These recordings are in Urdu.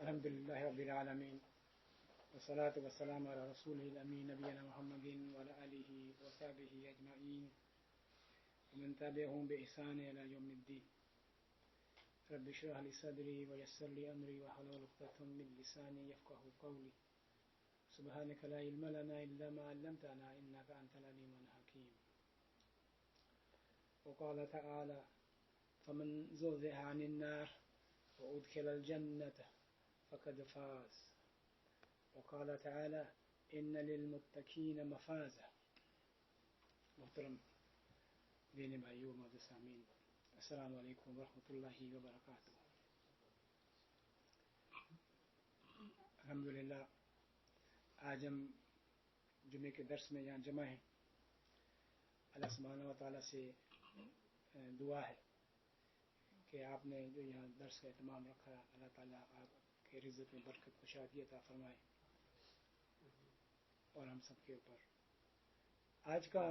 الحمد لله رب العالمين والصلاة والسلام على رسوله الأمين نبينا محمد وعلى آله وصحبه أجمعين ومن تبعهم بإحسان إلى يوم الدين. رب اشرح لي صدري ويسر لي أمري واحلل عقدة من لساني يفقهوا قولي. سبحانك لا علم لنا إلا ما علمتنا إنك أنت العليم الحكيم. وقال تعالى: فمن زحزح عن النار وأدخل الجنة فقد فاز. وقال تعالى: إن للمتقين مفازا. محترم دین بھائیو معزز سامعین، السلام علیکم ورحمۃ اللہ وبرکاتہ. الحمدللہ آج ہم جمعے کے درس میں یہاں جمع ہیں. اللہ سبحانہ و تعالیٰ سے دعا ہے کہ آپ نے جو یہاں درس کا اہتمام رکھا، اللہ تعالیٰ آپ کے رزق میں برکت کشادگی عطا فرمائے اور ہم سب کے اوپر. آج کا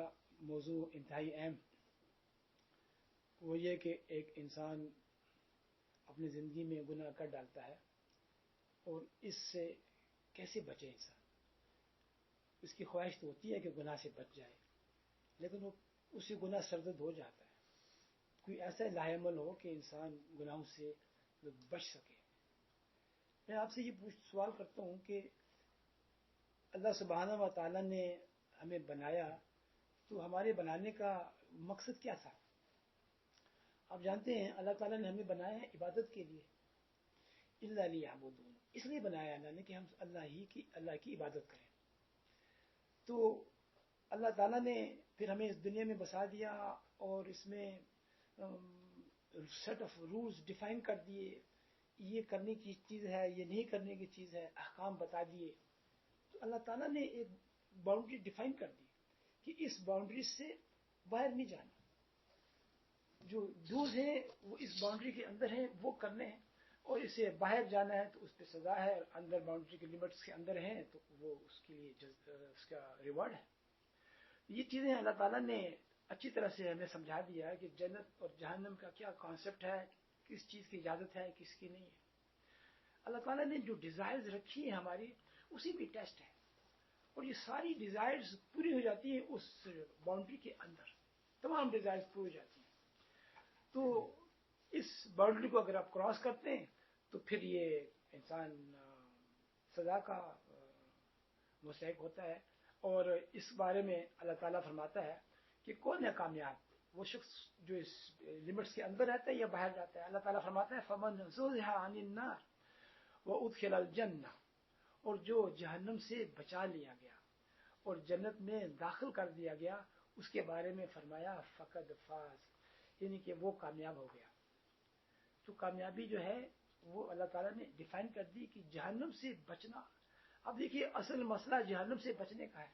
موضوع انتہائی اہم، وہ یہ کہ ایک انسان اپنی زندگی میں گناہ کر ڈالتا ہے اور اس سے کیسے بچے انسان. اس کی خواہش تو ہوتی ہے کہ گناہ سے بچ جائے، لیکن وہ اسی گناہ سرزد ہو جاتا ہے. کوئی ایسا لاہ عمل ہو کہ انسان گناہوں سے بچ سکے. میں آپ سے یہ سوال کرتا ہوں کہ اللہ سبحانہ و تعالیٰ نے ہمیں بنایا تو ہمارے بنانے کا مقصد کیا تھا؟ آپ جانتے ہیں اللہ تعالیٰ نے ہمیں بنایا ہے عبادت کے لیے. الا لیعبدون، اس لیے بنایا اللہ نے کہ ہم اللہ کی عبادت کریں. تو اللہ تعالیٰ نے پھر ہمیں اس دنیا میں بسا دیا اور اس میں سیٹ آف رولز ڈیفائن کر دیے. یہ کرنے کی چیز ہے، یہ نہیں کرنے کی چیز ہے، احکام بتا دیے. تو اللہ تعالیٰ نے ایک باؤنڈری ڈیفائن کر دی کہ اس باؤنڈری سے باہر نہیں جانا. جو رولز ہیں وہ اس باؤنڈری کے اندر ہیں، وہ کرنے ہیں، اور اسے باہر جانا ہے تو اس پہ سزا ہے، اور اندر باؤنڈری کے لمٹس کے اندر ہیں تو وہ اس کے لیے اس کا ریوارڈ ہے. یہ چیزیں اللہ تعالیٰ نے اچھی طرح سے ہمیں سمجھا دیا ہے کہ جنت اور جہنم کا کیا کانسیپٹ ہے، کس چیز کی اجازت ہے، کس کی نہیں ہے. اللہ تعالیٰ نے جو ڈیزائرز رکھی ہیں ہماری، اسی بھی ٹیسٹ ہے، اور یہ ساری ڈیزائرز پوری ہو جاتی ہیں اس باؤنڈری کے اندر. تمام ڈیزائرز پوری ہو جاتی ہیں. تو اس باؤنڈری کو اگر آپ کراس کرتے ہیں تو پھر یہ انسان سزا کا مستحق ہوتا ہے. اور اس بارے میں اللہ تعالیٰ فرماتا ہے کہ کون ہے کامیاب؟ وہ شخص جو اس لمٹس کے اندر رہتا ہے یا باہر جاتا ہے. اللہ تعالیٰ فرماتا ہے فمن زحزح عن النار وادخل الجنہ، اور جو جہنم سے بچا لیا گیا اور جنت میں داخل کر دیا گیا، اس کے بارے میں فرمایا فقد فاز، یعنی کہ وہ کامیاب ہو گیا. تو کامیابی جو ہے وہ اللہ تعالیٰ نے ڈیفائن کر دی کہ جہنم سے بچنا. اب دیکھیے اصل مسئلہ جہنم سے بچنے کا ہے.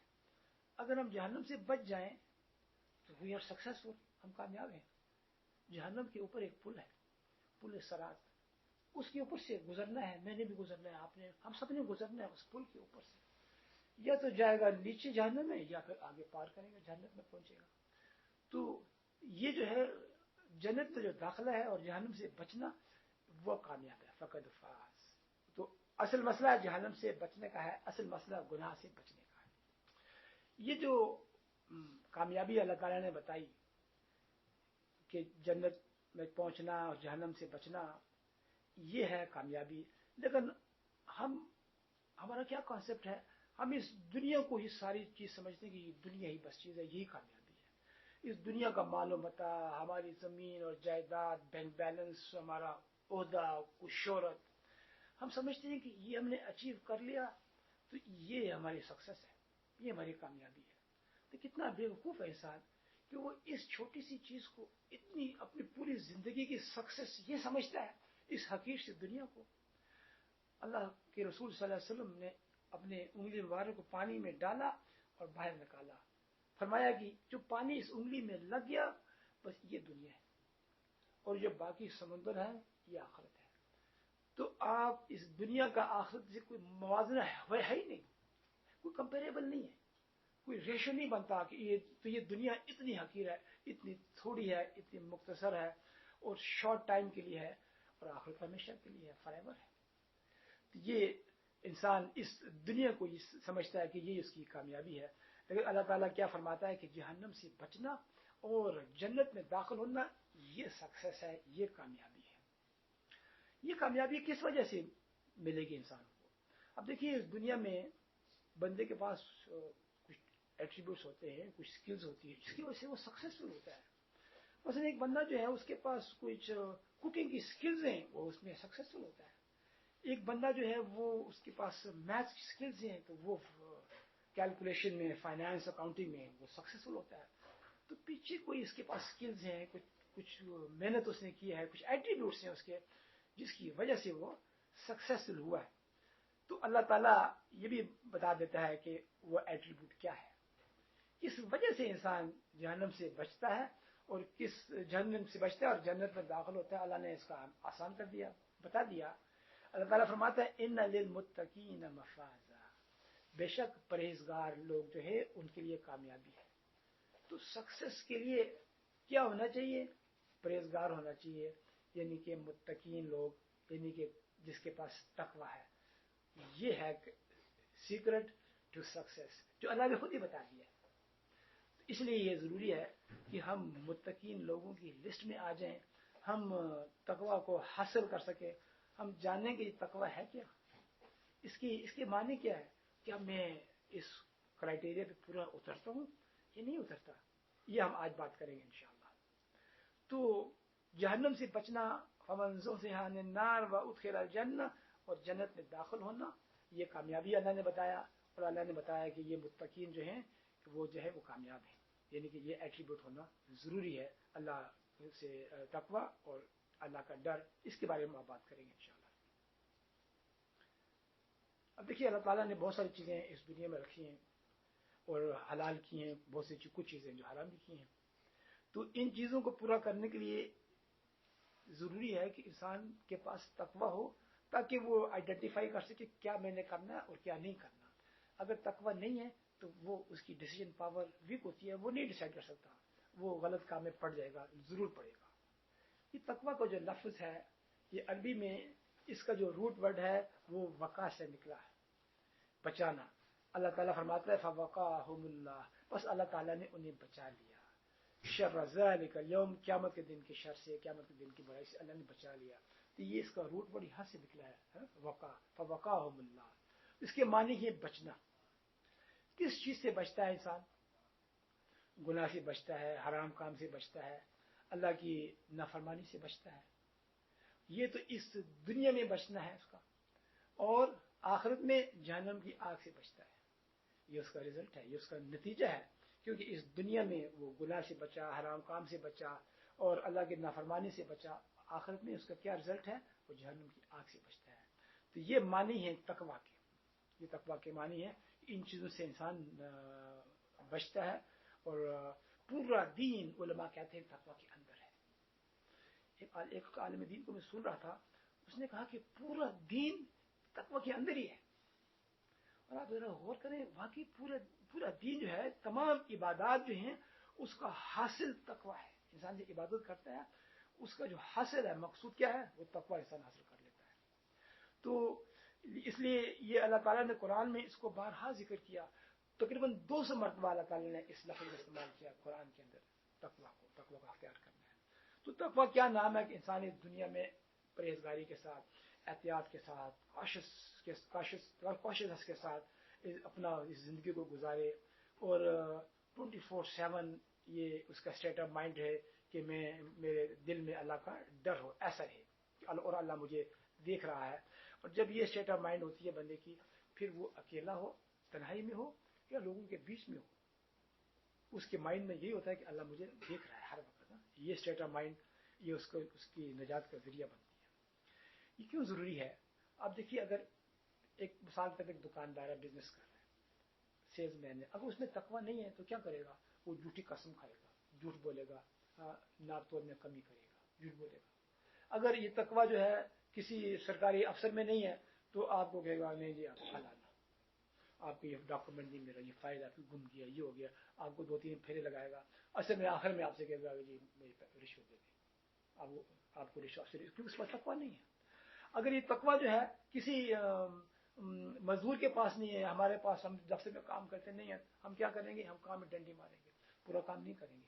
اگر ہم جہنم سے بچ جائیں تو وی آر سکسیسفل، ہم کامیاب ہیں. جہنم کے اوپر ایک پل ہے، پل صراط، اس کے اوپر سے گزرنا ہے. میں نے بھی گزرنا ہے، آپ نے، ہم سب نے گزرنا ہے اس پل کے اوپر سے. یا تو جائے گا نیچے جہنم میں، یا پھر آگے پار کرے گا، جہنم میں پہنچے گا. تو یہ جو ہے جنت میں جو داخلہ ہے اور جہنم سے بچنا، وہ کامیاب ہے، فقد فاز. تو اصل مسئلہ جہنم سے بچنے کا ہے، اصل مسئلہ گناہ سے بچنے کا ہے. یہ جو کامیابی اللہ تعالیٰ نے بتائی کہ جنت میں پہنچنا اور جہنم سے بچنا، یہ ہے کامیابی. لیکن ہمارا کیا کانسیپٹ ہے؟ ہم اس دنیا کو ہی ساری چیز سمجھتے ہیں کہ یہ دنیا ہی بس چیز ہے، یہی کامیابی ہے. اس دنیا کا مال و متاع، ہماری زمین اور جائیداد، بینک بیلنس، ہمارا عہدہ، کچھ شہرت، ہم سمجھتے ہیں کہ یہ ہم نے اچیو کر لیا تو یہ ہماری سکسیس ہے، یہ ہماری کامیابی ہے. تو کتنا بیوقوف ہے انسان کہ وہ اس چھوٹی سی چیز کو اتنی اپنی پوری زندگی کی سکسیس یہ سمجھتا ہے. اس حقیر سے دنیا کو اللہ کے رسول صلی اللہ علیہ وسلم نے اپنے انگلی مبارک کو پانی میں ڈالا اور باہر نکالا. فرمایا کہ جو پانی اس انگلی میں لگ گیا بس یہ دنیا ہے، اور جو باقی سمندر ہے یہ آخرت ہے. تو آپ اس دنیا کا آخرت سے کوئی موازنہ ہے ہی نہیں، کوئی کمپیریبل نہیں ہے، کوئی ریشو نہیں بنتا کہ یہ دنیا اتنی حقیر ہے، اتنی تھوڑی ہے، اتنی مختصر ہے اور شارٹ ٹائم کے لیے ہے، اور آخرت ہمیشہ کے لیے ہے، فار ایور ہے. یہ انسان اس دنیا کو یہ سمجھتا ہے کہ یہ اس کی کامیابی ہے، لیکن اللہ تعالیٰ کیا فرماتا ہے کہ جہنم سے بچنا اور جنت میں داخل ہونا یہ سکسیس ہے، یہ کامیابی ہے۔ یہ کامیابی کس وجہ سے ملے گی انسان کو؟ اب دیکھیے اس دنیا میں بندے کے پاس کچھ ایٹریبیوٹس ہوتے ہیں، کچھ سکلز ہوتی ہیں جس کی وجہ سے وہ سکسیسفل ہوتا ہے۔ مثلا ایک بندہ جو ہے اس کے پاس کچھ کوکنگ کی سکلز ہیں، وہ اس میں سکسیسفل ہوتا ہے۔ ایک بندہ جو ہے وہ اس کے پاس میتھس کی سکلز ہیں تو وہ کیلکولیشن میں، فائنانس، اکاؤنٹنگ میں وہ سکسیسفل ہوتا ہے۔ تو پیچھے کوئی اس کے پاس سکلز ہیں، کچھ محنت اس نے کی ہے، کچھ ایٹریبیوٹس ہیں اس کے جس کی وجہ سے وہ سکسیسفل ہوا ہے۔ تو اللہ تعالیٰ یہ بھی بتا دیتا ہے کہ وہ ایٹریبیوٹ کیا ہے، کس وجہ سے انسان جہنم سے بچتا ہے اور کس جہنم سے بچتا ہے اور جنت میں داخل ہوتا ہے۔ اللہ نے اس کا آسان کر دیا، بتا دیا۔ اللہ تعالیٰ فرماتا ہے ان للمتقین مفازا، بے شک پرہیزگار لوگ جو ہے ان کے لیے کامیابی ہے۔ تو سکسیس کے لیے کیا ہونا چاہیے؟ پرہیزگار ہونا چاہیے، یعنی کہ متقین لوگ، یعنی کہ جس کے پاس تقوی ہے۔ یہ ہے سیکرٹ ٹو سکسیس جو اللہ نے خود ہی بتا دیا ہے۔ اس لیے یہ ضروری ہے کہ ہم متقین لوگوں کی لسٹ میں آ جائیں، ہم تقوی کو حاصل کر سکیں، ہم جانیں کہ یہ تقوی ہے کیا، اس کے معنی کیا ہے، کیا میں اس کرائٹیریا پہ پورا اترتا ہوں یا نہیں اترتا، یہ ہم آج بات کریں گے انشاءاللہ۔ تو جہنم سے بچنا، فمن زحزح عن النار وادخل الجنہ، اور جنت میں داخل ہونا، یہ کامیابی اللہ نے بتایا، اور اللہ نے بتایا کہ یہ متقین جو ہیں وہ جو ہے وہ کامیاب ہیں، یعنی کہ یہ ایٹریبیوٹ ہونا ضروری ہے، اللہ سے تقوی اور اللہ کا ڈر، اس کے بارے میں آپ بات کریں گے انشاءاللہ۔ اب دیکھیے اللہ تعالیٰ نے بہت ساری چیزیں اس دنیا میں رکھی ہیں اور حلال کی ہیں، بہت سی کچھ چیزیں جو حرام بھی کی ہیں۔ تو ان چیزوں کو پورا کرنے کے لیے ضروری ہے کہ انسان کے پاس تقوی ہو، تاکہ وہ آئیڈینٹیفائی کر سکے کیا میں نے کرنا ہے اور کیا نہیں کرنا۔ اگر تقوی نہیں ہے تو وہ اس کی ڈیسیژن پاور ویک ہوتی ہے، وہ نہیں ڈیسائیڈ کر سکتا، وہ غلط کام میں پڑ جائے گا، ضرور پڑے گا۔ یہ تقوی کا جو لفظ ہے یہ عربی میں اس کا جو روٹ ورڈ ہے وہ وقا سے نکلا ہے، بچانا۔ اللہ تعالیٰ فرماتا ہے فوقاہم اللہ، بس اللہ تعالیٰ نے انہیں بچا لیا، شر ذالک اليوم، قیامت کے دن کے شر سے، قیامت کے دن کی برائی سے اللہ نے بچا لیا۔ تو یہ اس کا روٹ ورڈ یہاں سے نکلا ہے، وقا، فوقاہم اللہ۔ اس کے معنی ہے بچنا۔ کس چیز سے بچتا ہے انسان؟ گناہ سے بچتا ہے، حرام کام سے بچتا ہے، اللہ کی نافرمانی سے بچتا ہے۔ یہ تو اس دنیا میں بچنا ہے اس کا، اور آخرت میں جہنم کی آگ سے بچتا ہے۔ یہ اس کا رزلٹ ہے، یہ اس کا نتیجہ ہے، کیونکہ اس دنیا میں وہ گناہ سے بچا، حرام کام سے بچا اور اللہ کی نافرمانی سے بچا، آخرت میں اس کا کیا رزلٹ ہے؟ وہ جہنم کی آگ سے بچتا ہے۔ تو یہ معنی ہے تقوی کے، یہ تقوی کے معنی ہے، ان چیزوں سے انسان بچتا ہے، اور پورا دین علماء کہتے ہیں تقوی کے اندر ہے۔ ایک عالم دین کو میں سن رہا تھا، اس نے کہا کہ پورا دین تقوی کے اندر ہی ہے۔ اور آپ ذرا غور کریں، واقعی پورا دین جو ہے، تمام عبادات جو ہیں اس کا حاصل تقوی ہے۔ انسان جو عبادت کرتا ہے اس کا جو حاصل ہے، مقصود کیا ہے؟ وہ تقوی انسان حاصل کر لیتا ہے۔ تو اس لیے یہ اللہ تعالیٰ نے قرآن میں اس کو بارہا ذکر کیا، تقریباً 200 مرتبہ اللہ تعالیٰ نے اس لفظ کا استعمال کیا قرآن کے اندر، تقوی کو اختیار کرنا ہے۔ تو تقوی کیا نام ہے کہ انسان اس دنیا میں پرہیزگاری کے ساتھ، احتیاط کے ساتھ، کوشش کے ساتھ اپنا اس زندگی کو گزارے، اور 24/7 یہ اس کا اسٹیٹ آف مائنڈ ہے کہ میرے دل میں اللہ کا ڈر ہو، ایسا ہے اور اللہ مجھے دیکھ رہا ہے۔ اور جب یہ اسٹیٹ آف مائنڈ ہوتی ہے بندے کی، پھر وہ اکیلا ہو، تنہائی میں ہو یا لوگوں کے بیچ میں ہو، اس کے مائنڈ میں یہی ہوتا ہے کہ اللہ مجھے دیکھ رہا ہے ہر وقت۔ یہ اسٹیٹ آف مائنڈ یہ اس کی نجات کا ذریعہ بنتی ہے۔ یہ کیوں ضروری ہے؟ آپ دیکھیے، اگر ایک مثال تک ایک دکاندار ہے، بزنس کر رہا ہے، سیلز مین ہے، اگر اس میں تقوی نہیں ہے تو کیا کرے گا؟ وہ جھوٹی قسم کھائے گا، جھوٹ بولے گا، ناپ تول میں کمی کرے گا، جھوٹ بولے گا۔ اگر یہ تقوی جو ہے کسی سرکاری افسر میں نہیں ہے تو آپ کو کہے گا نہیں جی آپ حلال، آپ کو یہ ڈاکومنٹ نہیں میرا، یہ فائل آپ کی گم گیا، یہ ہو گیا، آپ کو 2-3 پھیرے لگائے گا، اصل میں آخر میں آپ سے کہے گا جی میری رشوت دے دیں، آپ کو رشوت سے، کیونکہ اس پر تقوی نہیں ہے۔ اگر یہ تقویٰ جو ہے کسی مزدور کے پاس نہیں ہے، ہمارے پاس، ہم دفتر میں کام کرتے نہیں ہیں، ہم کیا کریں گے؟ ہم کام میں ڈنڈی ماریں گے، پورا کام نہیں کریں گے،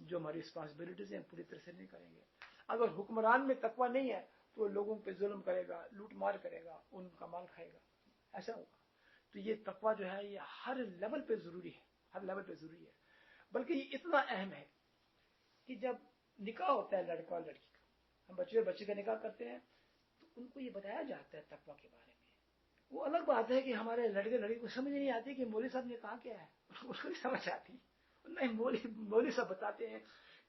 جو ہماری رسپانسبلٹیز ہیں پوری طرح سے نہیں کریں گے۔ اگر حکمران میں تقویٰ نہیں ہے تو لوگوں پہ ظلم کرے گا، لوٹ مار کرے گا، ان کا مال کھائے گا، ایسا ہوگا۔ تو یہ تقویٰ جو ہے یہ ہر لیول پہ ضروری ہے، ہر لیول پہ ضروری ہے، بلکہ یہ اتنا اہم ہے کہ جب نکاح ہوتا ہے لڑکا اور لڑکی کا، ہم بچے کا نکاح کرتے ہیں تو ان کو یہ بتایا جاتا ہے تقویٰ کے بارے میں۔ وہ الگ بات ہے کہ ہمارے لڑکے لڑکی کو سمجھ نہیں آتی کہ مولوی صاحب نے کہا کیا ہے، اس کو نہیں سمجھ آتی، نہیں مولوی صاحب بتاتے ہیں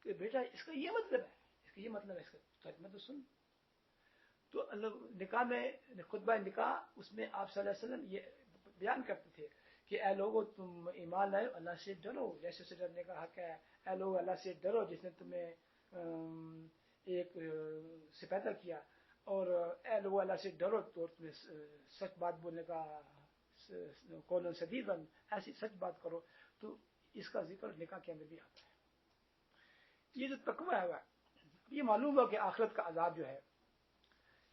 کہ بیٹا اس کا یہ مطلب ہے، اس کا یہ مطلب ہے، اس کا ترجمہ تو سن۔ تو نکاح میں خطبہ نکاح، اس میں آپ صلی اللہ علیہ وسلم یہ بیان کرتے تھے کہ اے لوگو تم ایمان لائے، اللہ سے ڈرو جیسے اسے ڈرنے کا حق ہے، اے لوگ اللہ سے ڈرو جس نے تمہیں ایک سے پیدا کیا، اور اے لوگ اللہ سے ڈرو تو تمہیں سچ بات بولنے کا قول سدید، ایسی سچ بات کرو۔ تو اس کا ذکر نکاح کے اندر بھی آتا ہے۔ یہ جو تقویٰ ہے یہ معلوم ہوا کہ آخرت کا عذاب جو ہے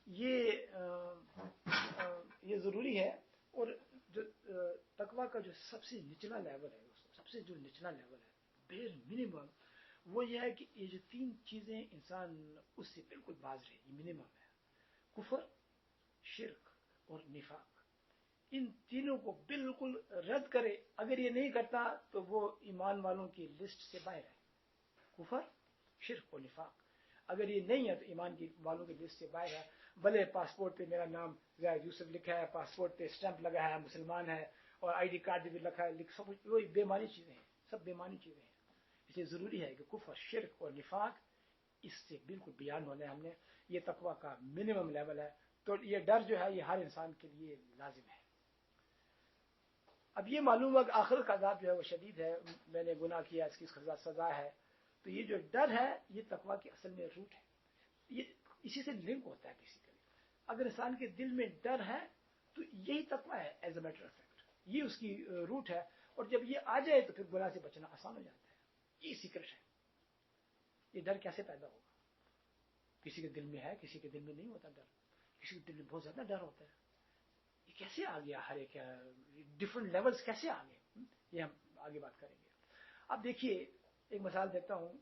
یہ ضروری ہے، اور جو تقویٰ کا جو سب سے نچلا لیول ہے، سب سے جو نچلا لیول ہے بیر منیمم، وہ یہ ہے کہ یہ جو تین چیزیں انسان اس سے بالکل باز رہے، یہ منیمم ہے، کفر، شرک اور نفاق۔ ان تینوں کو بالکل رد کرے، اگر یہ نہیں کرتا تو وہ ایمان والوں کی لسٹ سے باہر ہے، کفر، شرک اور نفاق۔ اگر یہ نہیں ہے تو ایمان کی والوں کی لسٹ سے باہر ہے، بھلے پاسپورٹ پہ میرا نام زید یوسف لکھا ہے، پاسپورٹ پہ اسٹمپ لگا ہے مسلمان ہے، اور آئی ڈی کارڈ بھی لکھا ہے، سب وہی بے معنی چیزیں ہیں، سب بے معنی چیزیں ہیں۔ اس لیے ضروری ہے کہ کفر، شرک اور نفاق اس سے بالکل بیان ہونا ہے۔ ہم نے یہ تقویٰ کا منیمم لیول ہے، تو یہ ڈر جو ہے یہ ہر انسان کے لیے لازم ہے۔ اب یہ معلوم ہوا کہ آخرت کا عذاب جو ہے وہ شدید ہے، میں نے گناہ کیا، اس کی سزا ہے، تو یہ جو ڈر ہے یہ تقویٰ کی اصل میں روٹ ہے، یہ اسی سے لنک ہوتا ہے بیسیکلی۔ اگر انسان کے دل میں ڈر ہے تو یہی تقویٰ ہے، as a matter of fact یہ اس کی روٹ ہے، اور جب یہ آ جائے تو پھر گناہ سے بچنا آسان ہو جاتا ہے۔ یہ سیکرٹ ہے۔ یہ ڈر کیسے پیدا ہوگا؟ کسی کے دل میں ہے، کسی کے دل میں نہیں ہوتا ڈر، کسی کے دل میں بہت زیادہ ڈر ہوتا ہے۔ یہ کیسے آ گیا؟ ہر ایک ڈفرنٹ لیولز کیسے آ گئے، یہ ہم آگے بات کریں گے۔ اب دیکھیے ایک مثال دیتا ہوں،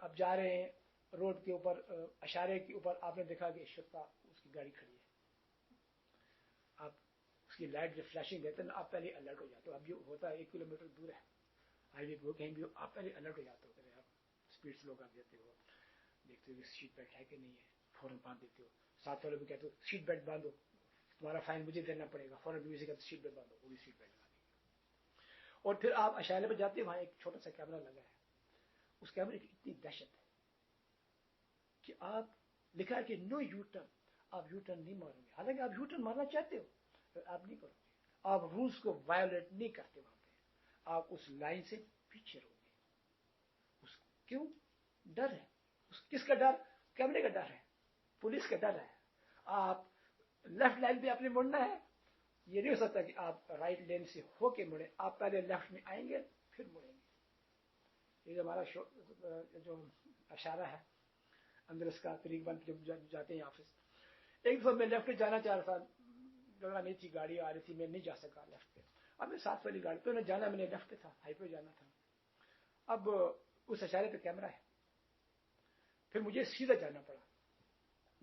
اب جا رہے ہیں روڈ کے اوپر، اشارے کے اوپر آپ نے دیکھا کہ شفا اس کی گاڑی کھڑی ہے، آپ اس کی لائٹ جب فلیشنگ دیتے ہیں نا آپ پہلے الرٹ ہو جاتے ہو۔ اب یہ ہوتا ہے 1 کلومیٹر دور ہے ہائی وے پہ کہیں بھی آپ پہلے الرٹ ہو جاتے ہو، کہ آپ اسپیڈ سلو کر دیتے ہو، دیکھتے ہو کہ سیٹ بیلٹ ہے کہ نہیں ہے، فوراً باندھ دیتے ہو۔ ساتھ والے بھی کہتے ہو سیٹ بیلٹ باندھو، تمہارا فائن مجھے دینا پڑے گا، فوراً بھی کہتے سیٹ بیلٹ باندھو، وہ بھی سیٹ بیلٹ لگا دیں گے۔ اور پھر آپ اشارے پہ جاتے ہیں، وہاں ایک چھوٹا سا کیمرہ لگا ہے، اس کیمرے کی اتنی دہشت ہے کہ آپ لکھا ہے کہ نو یو ٹرن، آپ یو ٹرن نہیں مارو گے، حالانکہ آپ یو ٹرن مارنا چاہتے ہو، آپ نہیں کرو گے، آپ رولز کو وائلیٹ نہیں کرتے، وہاں پہ آپ اس لائن سے پیچھے رہو گے۔ کیوں؟ ڈر ہے۔ کس کا ڈر؟ کیمرے کا ڈر ہے، پولیس کا ڈر ہے۔ آپ لیفٹ لائن پہ آپ نے مڑنا ہے، یہ نہیں ہو سکتا کہ آپ رائٹ لین سے ہو کے مڑیں، آپ پہلے لیفٹ میں آئیں گے پھر مڑیں گے۔ یہ جو ہمارا جو اشارہ ہے اندر اس کا طریق بند جب جاتے ہیں آفس، ایک دفعہ میں لیفٹ پہ جانا چاہ رہا تھا، جگہ نہیں تھی، گاڑی آ رہی تھی، میں نہیں جا سکا لیفٹ پہ، اب میں ساتھ والی گاڑی تو جانا، میں نے لیفٹ پہ تھا، ہائی پہ جانا تھا، اب اس اشارے پہ کیمرہ ہے، پھر مجھے سیدھا جانا پڑا،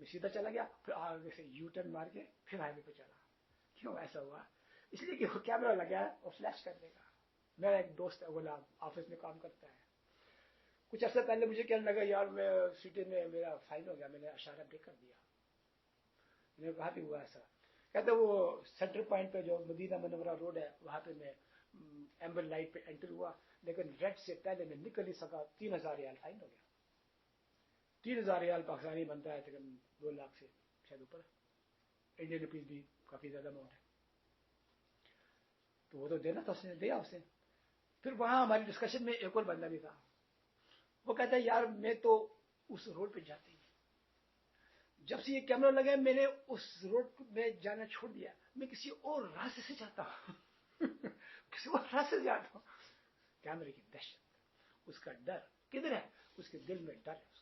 میں سیدھا چلا گیا، پھر آگے سے یو ٹرن مار کے پھر ہائی وے پہ چلا۔ کیوں ایسا ہوا؟ اس لیے کہ وہ کیمرہ لگا ہے اور فلیش کر دے گا۔ میرا ایک دوست ہے غلام، آفس میں کام کرتا ہے، کچھ عرصہ پہلے مجھے کہنے لگا یار میں سٹی میں میرا فائن ہو گیا، میں نے اشارہ بریک کر دیا۔ میں نے کہا بھی ہوا ایسا؟ کہتے وہ سینٹر پوائنٹ پہ جو مدینہ منورہ روڈ ہے وہاں پہ میں ایمبر لائٹ پہ انٹر ہوا، لیکن ریڈ سے پہلے میں نکل نہیں سکا، 3000 ریال فائن ہو گیا۔ 3000 ریال پاکستانی بنتا ہے تقریباً 2 لاکھ سے شاید اوپر، انڈین روپیز بھی کافی زیادہ اماؤنٹ ہے، تو وہ تو دینا تھا، اس نے دیا اس نے۔ پھر وہاں ہماری ڈسکشن میں ایک اور بندہ بھی تھا، وہ کہتا ہے یار میں تو اس روڈ پہ جاتے ہی، جب سے یہ کیمرہ لگا ہے میں نے اس روڈ میں جانا چھوڑ دیا، میں کسی اور راستے سے جاتا ہوں کسی اور راستے سے جاتا ہوں۔ کیمرے کی دہشت، اس کا ڈر کدھر ہے؟ اس کے دل میں ڈر ہے اس کا۔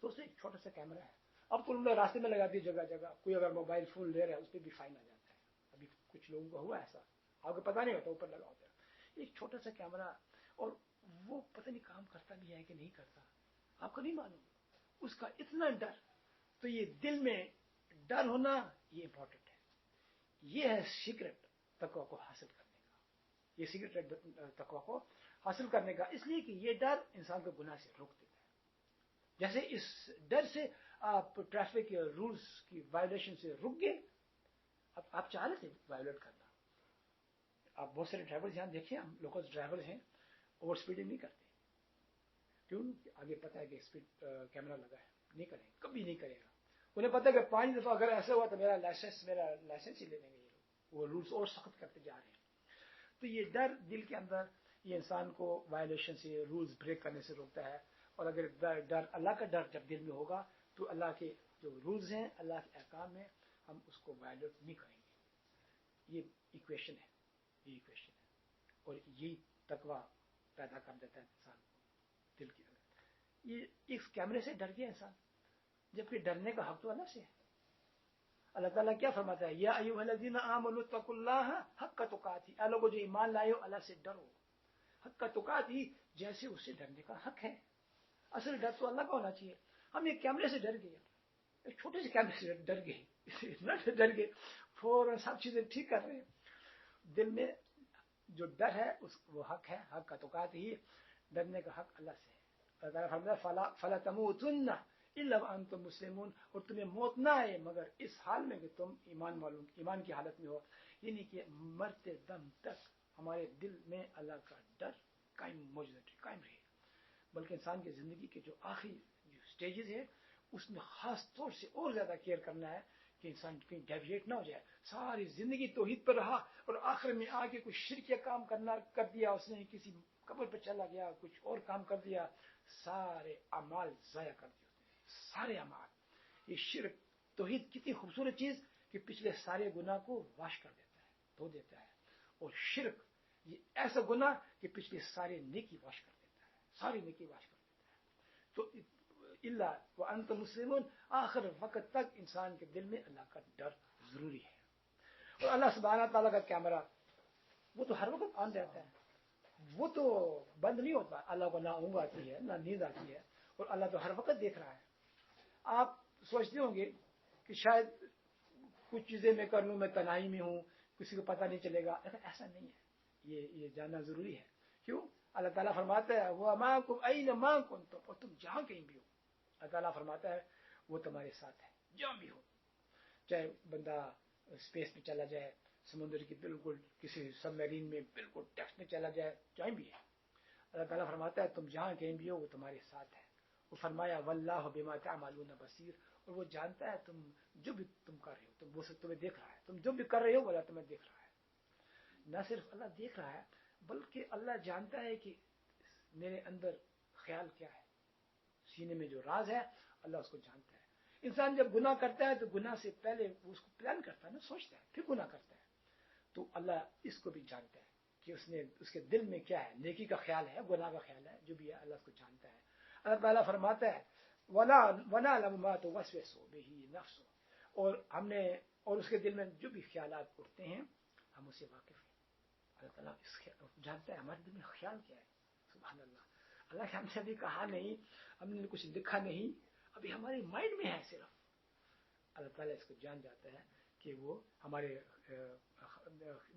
تو اس نے ایک چھوٹا سا کیمرہ ہے، اب تو انہوں نے راستے میں لگا دی جگہ جگہ, کوئی اگر موبائل فون لے رہا ہے اس پہ بھی فائن آ جاتا ہے. ابھی کچھ لوگوں کا ہوا ایسا, آپ کو پتا نہیں ہوتا, اوپر لگا ہوتا ہے ایک چھوٹا سا کیمرہ, اور وہ پتہ نہیں کام کرتا بھی ہے کہ نہیں کرتا, آپ کو نہیں معلوم. اس کا اتنا ڈر. تو یہ دل میں ڈر ہونا یہ امپورٹنٹ ہے. یہ ہے سیکرٹ تقوی کو حاصل کرنے کا. یہ سیکرٹ تقوی کو حاصل کرنے کا, اس لیے کہ یہ ڈر انسان کو گناہ سے روک دیتا ہے. جیسے اس ڈر سے آپ ٹریفک یا رولز کی وائلیشن سے رک گئے. اب آپ چاہ رہے تھے وائلیٹ کرنا. آپ بہت سارے ڈرائیور یہاں دیکھیں, ہم لوکل ڈرائیور ہیں, اوور اسپیڈنگ نہیں کرتے. کیوں؟ آگے پتا ہے کہ اسپیڈ کیمرہ لگا ہے, نہیں کریں, کبھی نہیں کرے گا. انہیں پتا ہے کہ 5 دفعہ اگر ایسا ہوا تو میرا لائسنس ہی لے لیں گے. یہ لوگ وہ رولز اور سخت کرتے جا رہے ہیں. تو یہ ڈر دل کے اندر یہ انسان کو وائلیشن سے, رولز بریک کرنے سے روکتا ہے. اور اگر ڈر اللہ کا ڈر جب دل میں ہوگا تو اللہ کے جو رولز ہیں, اللہ کے احکام ہیں, ہم اس کو وائلیٹ نہیں کریں گے. یہ ایکویشن ہے, یہ ایکویشن ہے. اور یہی تقوی پیدا کر دیتا ہے انسان کو دل کے اندر. یہ اس کیمرے سے ڈر گیا انسان, جبکہ ڈرنے کا حق تو اللہ سے ہے. اللہ تعالیٰ کیا فرماتا ہے, یا ایھا الذین آمنوا اتقوا اللہ حق تقاتہ, اے لوگوں جو ایمان لائے ہو اللہ سے ڈرو حق تقاتہ, جیسے اس سے ڈرنے کا حق ہے. اصل ڈر تو اللہ کا ہونا چاہیے. ہم ایک کیمرے سے ڈر گئے, ایک چھوٹے سے کیمرے سے ڈر گئے, اتنا ڈر گئے, فوراً سب چیزیں ٹھیک کر رہے ہیں. دل میں جو ڈر ہے وہ حق ہے, حق کا تقاتہ ہی, ڈرنے کا حق اللہ سے ہے. اللہ تعالیٰ فرماتا ہے فلا تموتن الا وانتم مسلمون, اور تمہیں موت نہ آئے مگر اس حال میں کہ تم ایمان کی حالت میں ہو. یعنی کہ مرتے دم تک ہمارے دل میں اللہ کا ڈر قائم موجود قائم رہے. بلکہ انسان کی زندگی کے جو آخری جو سٹیجز ہیں اس میں خاص طور سے اور زیادہ کیئر کرنا ہے کہ انسان کہیں ڈیویٹ نہ ہو جائے. ساری زندگی توحید پر رہا اور آخر میں آ کے کچھ شرک کام کر دیا اس نے, کسی قبر پہ چلا گیا, کچھ اور کام کر دیا, سارے اعمال ضائع کر دیے سارے اعمال. یہ شرک توحید کتنی خوبصورت چیز کہ پچھلے سارے گناہ کو واش کر دیتا ہے, دھو دیتا ہے. اور شرک یہ ایسا گناہ کہ پچھلے سارے نیکی واش کر دیتا ہے, ساری نیکی واش کر دیتا ہے. تو الا وانتم مسلمون, آخر وقت تک انسان کے دل میں اللہ کا ڈر ضروری ہے. اور اللہ سبحانہ تعالیٰ کا کیمرہ وہ تو ہر وقت آن رہتا ہے, وہ تو بند نہیں ہوتا. اللہ کو نہ اونگ آتی ہے نہ نیند آتی ہے, اور اللہ تو ہر وقت دیکھ رہا ہے. آپ سوچتے ہوں گے کہ شاید کچھ چیزیں میں کر لوں, میں تنہائی میں ہوں, کسی کو پتہ نہیں چلے گا. ایسا نہیں ہے, یہ جاننا ضروری ہے. کیوں؟ اللہ تعالیٰ فرماتا ہے وَمَعَكُمْ أَيْنَمَا كُنتُمْ, اور تم جہاں کہیں بھی ہو. اللہ تعالیٰ فرماتا ہے وہ تمہارے ساتھ ہے جہاں بھی ہو. چاہے بندہ اسپیس میں چلا جائے, سمندر کی بالکل کسی سب میرین میں بالکل ٹیکسٹ میں چلا جائے, جہاں بھی ہے. اللہ تعالیٰ فرماتا ہے تم جہاں کہیں بھی ہو وہ تمہارے ساتھ ہے. وہ فرمایا واللہ بما تعملون بصیر, اور وہ جانتا ہے تم جو بھی تم کر رہے ہو, تم وہ سب تمہیں دیکھ رہا ہے. تم جو بھی کر رہے ہو وہ اللہ تمہیں دیکھ رہا ہے. نہ صرف اللہ دیکھ رہا ہے بلکہ اللہ جانتا ہے کہ میرے اندر خیال کیا ہے, سینے میں جو راز ہے اللہ اس کو جانتا ہے. انسان جب گناہ کرتا ہے تو گناہ سے پہلے وہ اس کو پلان کرتا ہے نا, سوچتا ہے, پھر گناہ کرتا ہے. تو اللہ اس کو بھی جانتا ہے کہ اس کے دل میں کیا ہے, نیکی کا خیال ہے, گناہ کا خیال ہے, جو بھی ہے اللہ اس کو جانتا ہے. اللہ تعالیٰ فرماتا ہے وَنَعْلَمُ مَا تُوَسْوِسُ بِهِ نَفْسُهُ, اور اس کے دل میں جو بھی خیالات اٹھتے ہیں ہم اسے واقف ہیں. اللہ تعالیٰ جانتا ہے ہمارے دل میں خیال کیا ہے. سبحان اللہ. اللہ ہم نے ابھی کہا نہیں, ہم نے کچھ لکھا نہیں, ابھی ہمارے مائنڈ میں ہے صرف. اللہ تعالیٰ اس کو جان جاتا ہے کہ وہ ہمارے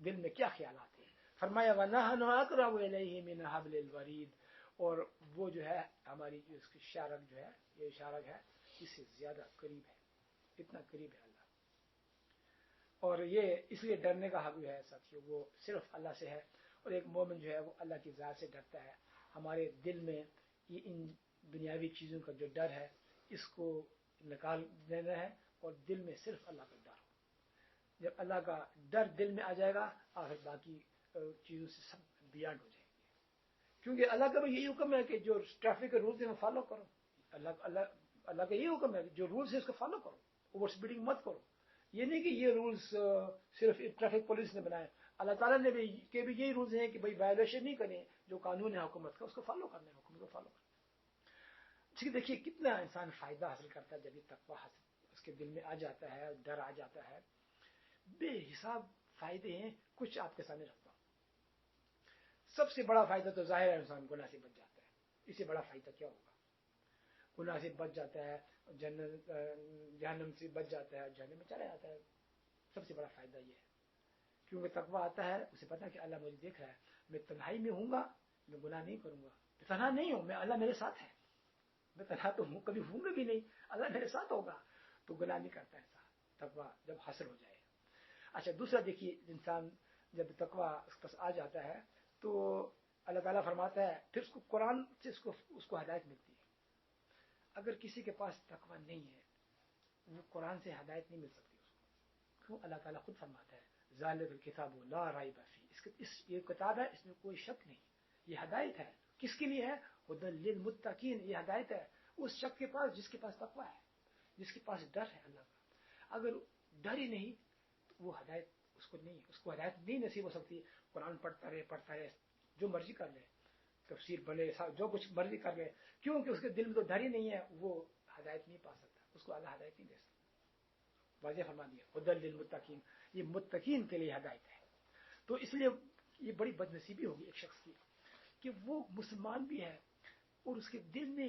دل میں کیا خیالات ہیں. فرمایا وَنَحْنُ أَقْرَبُ إِلَيْهِ مِنْ حَبْلِ الْوَرِيدِ, اور وہ جو ہے ہماری جو اس کی شارک جو ہے, یہ شارک ہے, اس سے زیادہ قریب ہے, اتنا قریب ہے اللہ. اور یہ اس لیے ڈرنے کا حق جو ہے ساتھیو وہ صرف اللہ سے ہے. اور ایک مومن جو ہے وہ اللہ کی ذات سے ڈرتا ہے. ہمارے دل میں یہ ان دنیاوی چیزوں کا جو ڈر ہے اس کو نکال دینا ہے, اور دل میں صرف اللہ کا ڈر ہو. جب اللہ کا ڈر دل میں آ جائے گا آخر باقی چیزوں سے سب بیانڈ ہو جائیں گے. کیونکہ اللہ کا بھی یہی حکم ہے کہ جو ٹریفک کے رولز ہیں وہ فالو کرو. اللہ کا یہی حکم ہے کہ جو رولز ہیں اس کو فالو کرو, اوور اسپیڈنگ مت کرو. یہ نہیں کہ یہ رولز صرف ٹریفک پولیس نے بنائے, اللہ تعالیٰ نے بھی یہی رولز ہیں کہ بھائی وائلیشن نہیں کریں, جو قانون ہے حکومت کا اس کو فالو کرنا ہے, حکومت کو فالو کرنا ہے. ٹھیک دیکھیے کتنا انسان فائدہ حاصل کرتا ہے جب یہ تقویٰ اس کے دل میں آ جاتا ہے، ڈر آ جاتا ہے، بے حساب فائدے ہیں. کچھ آپ کے سامنے رکھتا ہوں. سب سے بڑا فائدہ تو ظاہر ہے انسان گناہ سے بچ جاتا ہے. اس سے بڑا فائدہ کیا ہوگا؟ گناہ سے بچ جاتا ہے، جہنم سے بچ جاتا ہے، جہنم میں چلا جاتا ہے. سب سے بڑا فائدہ یہ ہے کیونکہ تقویٰ آتا ہے، اسے پتا ہے کہ اللہ مجھے دیکھ رہا ہے، میں تنہائی میں ہوں گا، میں گناہ نہیں کروں گا. میں تنہا نہیں ہوں، میں اللہ میرے ساتھ ہے. میں تنہا تو ہوں، کبھی ہوں گا بھی نہیں، اللہ میرے ساتھ ہوگا، تو گناہ نہیں کرتا انسان تقویٰ جب حاصل ہو جائے. اچھا دوسرا دیکھیے، انسان جب تقویٰ اس کے پاس آ جاتا ہے تو اللہ تعالیٰ فرماتا ہے پھر اس کو قرآن سے اس کو ہدایت ملتی ہے. اگر کسی کے پاس تقویٰ نہیں ہے وہ قرآن سے ہدایت نہیں مل سکتی اس کو. کیوں؟ اللہ تعالیٰ خود فرماتا ہے ذالک الکتاب لا ریب فیہ، یہ کتاب ہے، اس میں کوئی شک نہیں، یہ ہدایت ہے. کس کے لیے ہے؟ ھدی للمتقین. یہ ہدایت ہے اس شخص کے پاس جس کے پاس تقویٰ ہے، جس کے پاس ڈر ہے اللہ کا. اگر ڈر ہی نہیں تو وہ ہدایت اس کو نہیں، اس کو ہدایت نہیں نصیب ہو سکتی. قرآن پڑھتا رہے جو مرضی کر لے، تفسیر پڑھے، جو کچھ مرضی کر لے، کیونکہ اس کے دل میں تو ڈر ہی نہیں ہے، وہ ہدایت نہیں پا سکتا، اس کو اللہ ہدایت نہیں دے سکتا. واضح فرما دیا ھدی للمتقین، یہ متقین کے لیے ہدایت ہے. تو اس لیے یہ بڑی بد نصیبی ہوگی ایک شخص کی کہ وہ مسلمان بھی ہے اور اس کے دل میں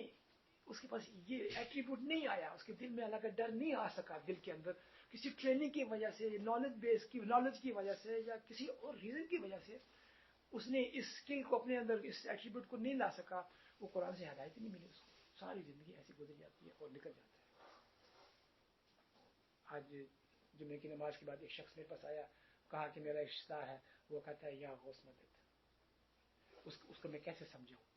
اس کے پاس یہ ایٹریبیوٹ نہیں آیا، اس کے دل میں اللہ کا ڈر نہیں آ سکا. دل کے اندر کسی ٹریننگ کی وجہ سے، نالج کی وجہ سے، یا کسی اور ریزن کی وجہ سے اس نے اس اسکل کو اپنے اندر، اس ایٹریبیوٹ کو نہیں لا سکا. وہ قرآن سے ہدایت نہیں ملی اس کو، ساری زندگی ایسی گزر جاتی ہے اور نکل جاتا ہے. آج جمعے کی نماز کے بعد ایک شخص میرے پاس آیا، کہا کہ میرا ایک رشتہ ہے، وہ کہتا ہے یا غوث مدد، اس کو میں کیسے سمجھاؤں؟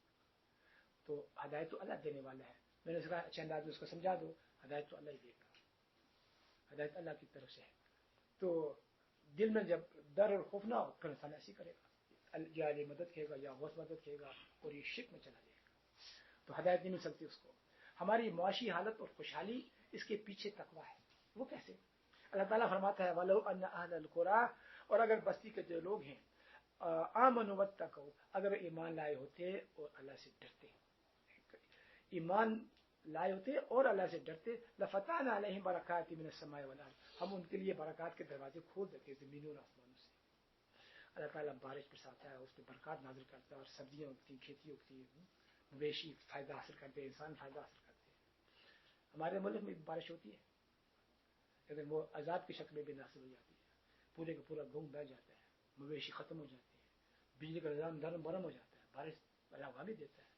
تو ہدایت تو اللہ دینے والا ہے. میں نے کہا اچھا انداز میں اس کو سمجھا دو، ہدایت تو اللہ ہی دے گا، ہدایت اللہ کی طرف سے ہے. تو دل میں جب ڈر اور خوف نہ ہو پھر انسان ایسی کرے گا، یا علی مدد کہے گا یا غوث مدد کہے گا اور یہ شرک میں چلا جائے گا. تو ہدایت نہیں مل سکتی اس کو. ہماری معاشی حالت اور خوشحالی اس کے پیچھے تقویٰ ہے. وہ کیسے؟ اللہ تعالیٰ فرماتا ہے وَلَوْ أَنَّ أَهْلَ الْقُرَىٰ، اور اگر بستی کے جو لوگ ہیں آمنوا واتقوا، اگر ایمان لائے ہوتے اور اللہ سے ڈرتے، ایمان لائے ہوتے اور اللہ سے ڈرتے، لَفَتَحْنَا عَلَيْهِمْ بَرَكَاتٍ مِّنَ السَّمَاءِ وَالْأَرْضِ، ہم ان کے لیے برکات کے دروازے کھول دیتے زمینوں اور آسمانوں سے. اللہ تعالیٰ بارش برساتا ہے، اس پہ برکات نازل کرتا ہے اور سبزیاں اگتی، کھیتی اگتی، مویشی فائدہ حاصل کرتے ہیں، انسان فائدہ حاصل کرتے ہیں. ہمارے ملک میں بارش ہوتی ہے لیکن وہ عذاب کی شکل میں بھی نازل ہو جاتی ہے. پورے کا پورا گھوم بہ جاتا ہے، مویشی ختم ہو جاتے ہیں، بجلی کا نظام نرم برم ہو جاتا ہے. بارش اللہ وہاں بھی دیتا ہے.